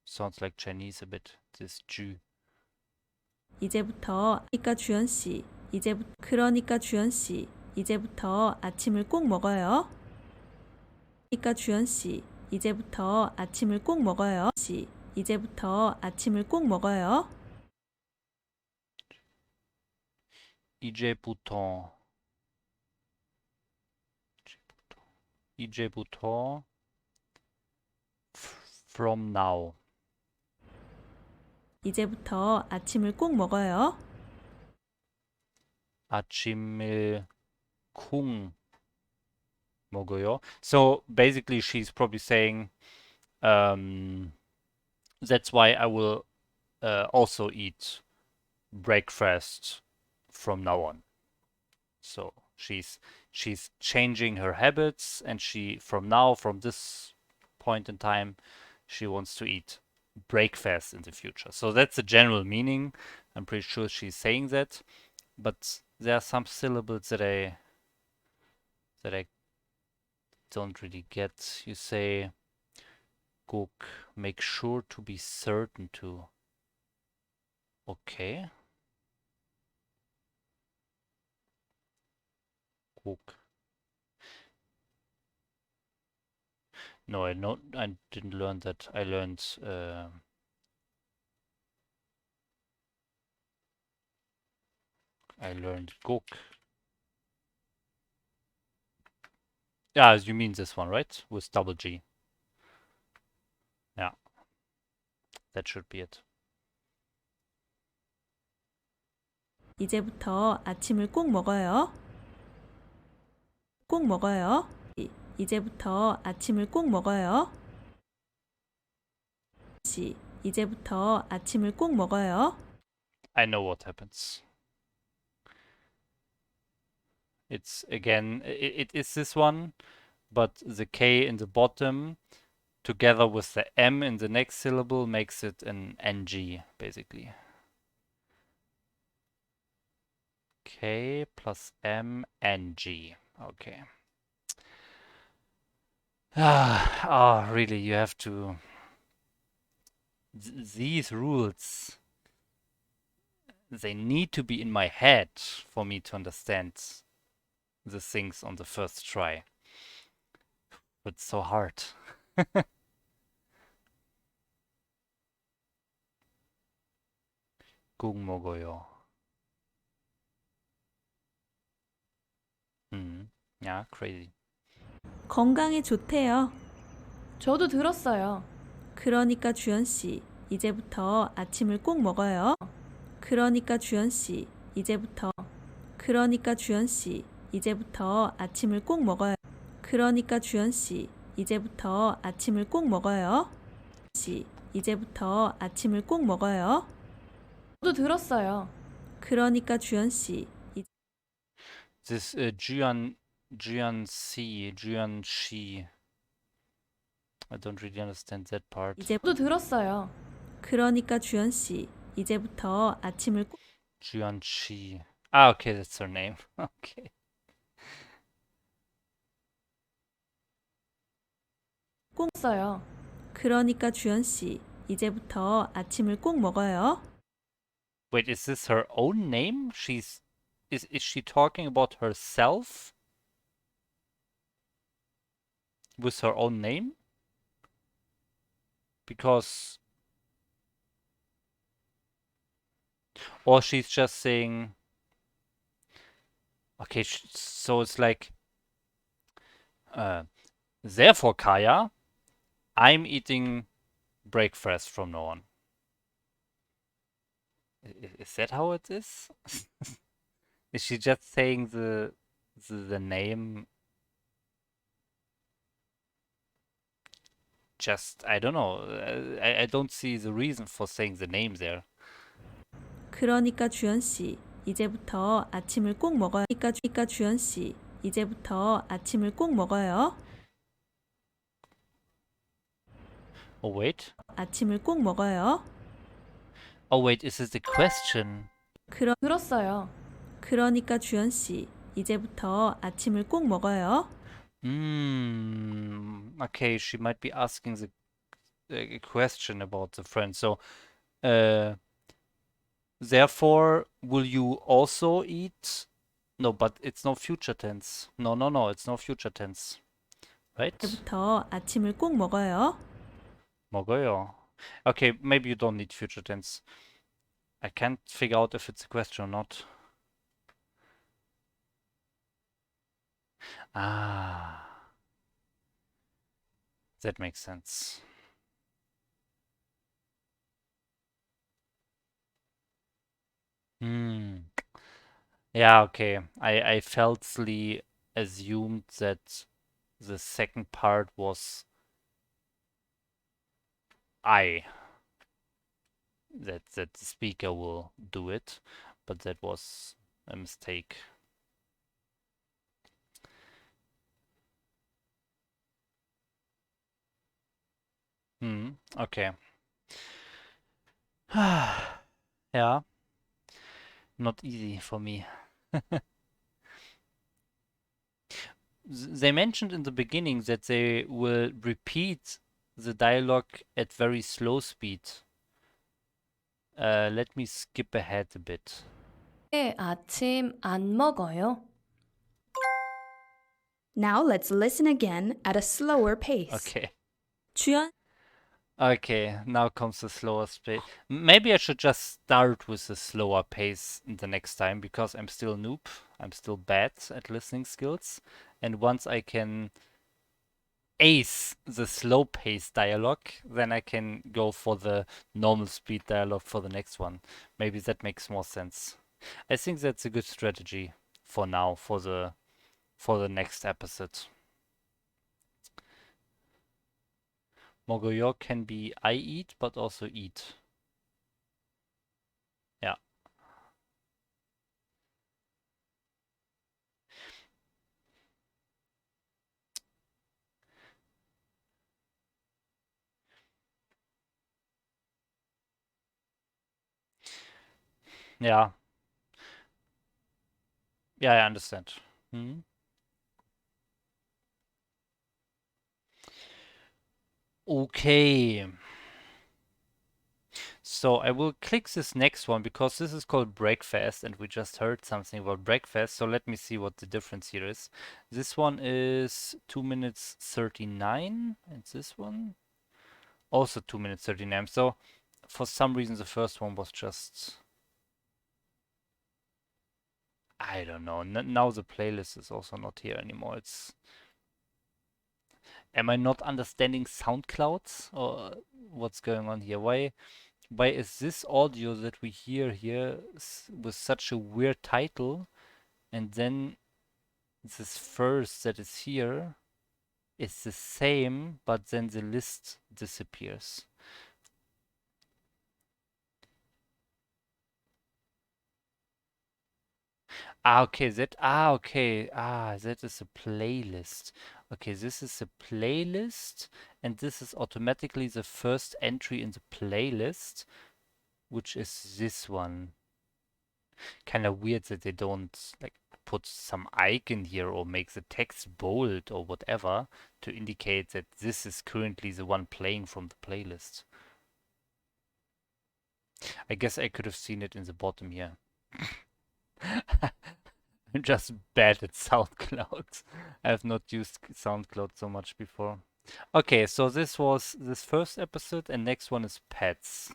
Speaker 1: Sounds like Chinese a bit. This Ju.
Speaker 3: 이제부터 그러니까 주연 씨, 이제부터 그러니까 주연 씨, 이제부터 아침을 꼭 먹어요. 그러니까 주연 씨, 이제부터 아침을 꼭 먹어요. 씨, 이제부터 아침을 꼭 먹어요.
Speaker 1: 이제부터. 이제부터. From now.
Speaker 3: 이제부터 아침을 꼭 먹어요.
Speaker 1: 아침을 쿵 먹어요. So basically she's probably saying that's why I will also eat breakfast from now on. So she's changing her habits and from this point in time she wants to eat breakfast in the future. So that's the general meaning. I'm pretty sure she's saying that. but there are some syllables that I don't really get. You say Guk, make sure to be certain to. Okay. Guk. No, I didn't learn that. I learned Guk. Yeah, you mean this one, right? With double G. Yeah, that should be it.
Speaker 3: 이제부터 아침을 꼭 먹어요. 꼭 먹어요. 이제부터 아침을 꼭 먹어요. 이제부터 아침을 꼭 먹어요.
Speaker 1: I know what happens. It's again, it is this one, but the K in the bottom together with the M in the next syllable makes it an NG, basically. K plus M, NG. Okay. Really, you have to... These rules, they need to be in my head for me to understand the things on the first try. It's so hard. 국 먹어요. Yeah, crazy.
Speaker 3: 건강에 좋대요.
Speaker 4: 저도 들었어요.
Speaker 3: 그러니까 주연 씨, 이제부터 아침을 꼭 먹어요. 그러니까 주연 씨, 이제부터 아침을 꼭 먹어요. 그러니까 주연 씨, 이제부터 아침을 꼭 먹어요. 이제부터 아침을 꼭 먹어요.
Speaker 4: 저도 들었어요.
Speaker 3: 그러니까 주연 씨,
Speaker 1: This Juan Shi. I don't really understand that part.
Speaker 4: 저도 들었어요.
Speaker 3: 그러니까 주연 씨, 이제부터 아침을 꼭
Speaker 1: Juan Shi. Ah, okay, that's her name. Okay.
Speaker 4: 먹었어요.
Speaker 3: 그러니까 주연 씨, 이제부터 아침을 꼭 먹어요.
Speaker 1: Wait, is this her own name? Is she talking about herself? With her own name? Because... Or she's just saying... Okay, so it's like... Therefore, Kaya, I'm eating breakfast from now on. Is that how it is? Is she just saying the name? Just, I don't know. I don't see the reason for saying the name there.
Speaker 3: 그러니까 주연 씨, 이제부터 아침을 꼭 먹어요. 그러니까 주연 씨, 이제부터 아침을 꼭 먹어요.
Speaker 1: Oh, wait.
Speaker 3: 아침을 꼭 먹어요.
Speaker 1: Oh, wait, is this the question?
Speaker 4: 들었어요.
Speaker 3: 그러니까 주연 씨, 이제부터 아침을 꼭 먹어요.
Speaker 1: Okay, she might be asking the question about the friend. So, therefore, will you also eat? No, but it's no future tense. No, it's no future tense. Right?
Speaker 3: 이제부터 아침을 꼭 먹어요.
Speaker 1: 먹어요. Okay, maybe you don't need future tense. I can't figure out if it's a question or not. Ah. That makes sense. Yeah, okay. I falsely assumed that the second part was that the speaker will do it, but that was a mistake. Okay. Yeah. Not easy for me. They mentioned in the beginning that they will repeat the dialogue at very slow speed. Let me skip ahead a bit.
Speaker 4: 아침 안 먹어요.
Speaker 2: Now let's listen again at a slower pace.
Speaker 1: Okay.
Speaker 3: 주연
Speaker 1: Okay, now comes the slower pace. Maybe I should just start with the slower pace the next time because I'm still a noob. I'm still bad at listening skills. And once I can ace the slow pace dialogue, then I can go for the normal speed dialogue for the next one. Maybe that makes more sense. I think that's a good strategy for now, for the next episode. Mogoyo can be I eat, but also eat. Yeah. Yeah. Yeah, I understand. Hmm. Okay. So I will click this next one because this is called breakfast and we just heard something about breakfast. So let me see what the difference here is. This one is 2 minutes 39 and this one also 2 minutes 39. So for some reason the first one was just, I don't know. Now the playlist is also not here anymore. Am I not understanding SoundCloud or what's going on here? Why is this audio that we hear here with such a weird title, and then this first that is here is the same, but then the list disappears? Okay, that is a playlist. Okay, this is a playlist, and this is automatically the first entry in the playlist, which is this one. Kind of weird that they don't like put some icon here or make the text bold or whatever to indicate that this is currently the one playing from the playlist. I guess I could have seen it in the bottom here. I'm just bad at SoundCloud. I have not used SoundCloud so much before. Okay, so this was this first episode, and next one is pets.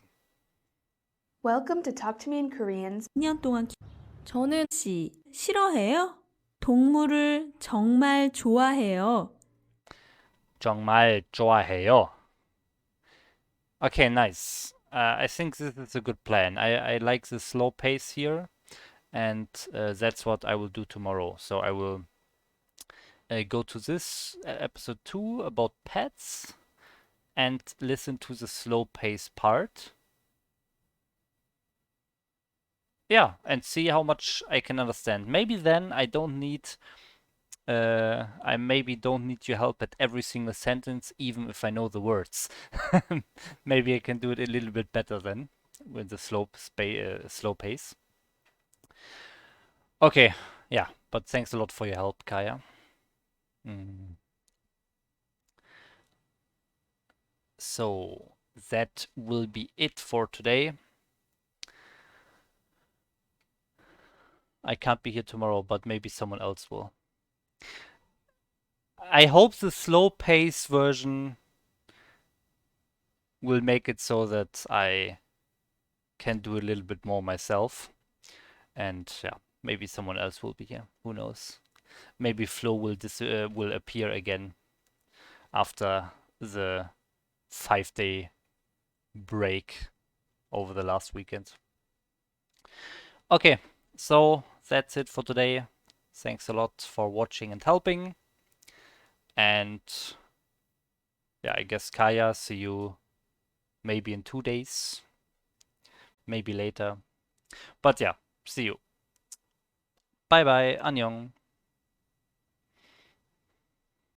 Speaker 2: Welcome to Talk to Me in Korean's
Speaker 3: 2년 동안
Speaker 4: 저는
Speaker 3: 씨 싫어해요? 동물을 정말 좋아해요.
Speaker 1: 정말 좋아해요. Okay, nice. I think this is a good plan. I like the slow pace here, and that's what I will do tomorrow. So I will go to this episode 2 about pets and listen to the slow pace part. Yeah, and see how much I can understand. Maybe then I don't need I maybe don't need your help at every single sentence, even if I know the words. Maybe I can do it a little bit better then with the slow pace. Okay, yeah, but thanks a lot for your help, Kaya. So that will be it for today. I can't be here tomorrow, but maybe someone else will. I hope the slow pace version will make it so that I can do a little bit more myself. And yeah, maybe someone else will be here. Who knows? Maybe Flo will appear again after the 5-day break over the last weekend. Okay, so that's it for today. Thanks a lot for watching and helping. And yeah, I guess Kaya, see you maybe in 2 days, maybe later. But yeah, see you. Bye bye, annyeong.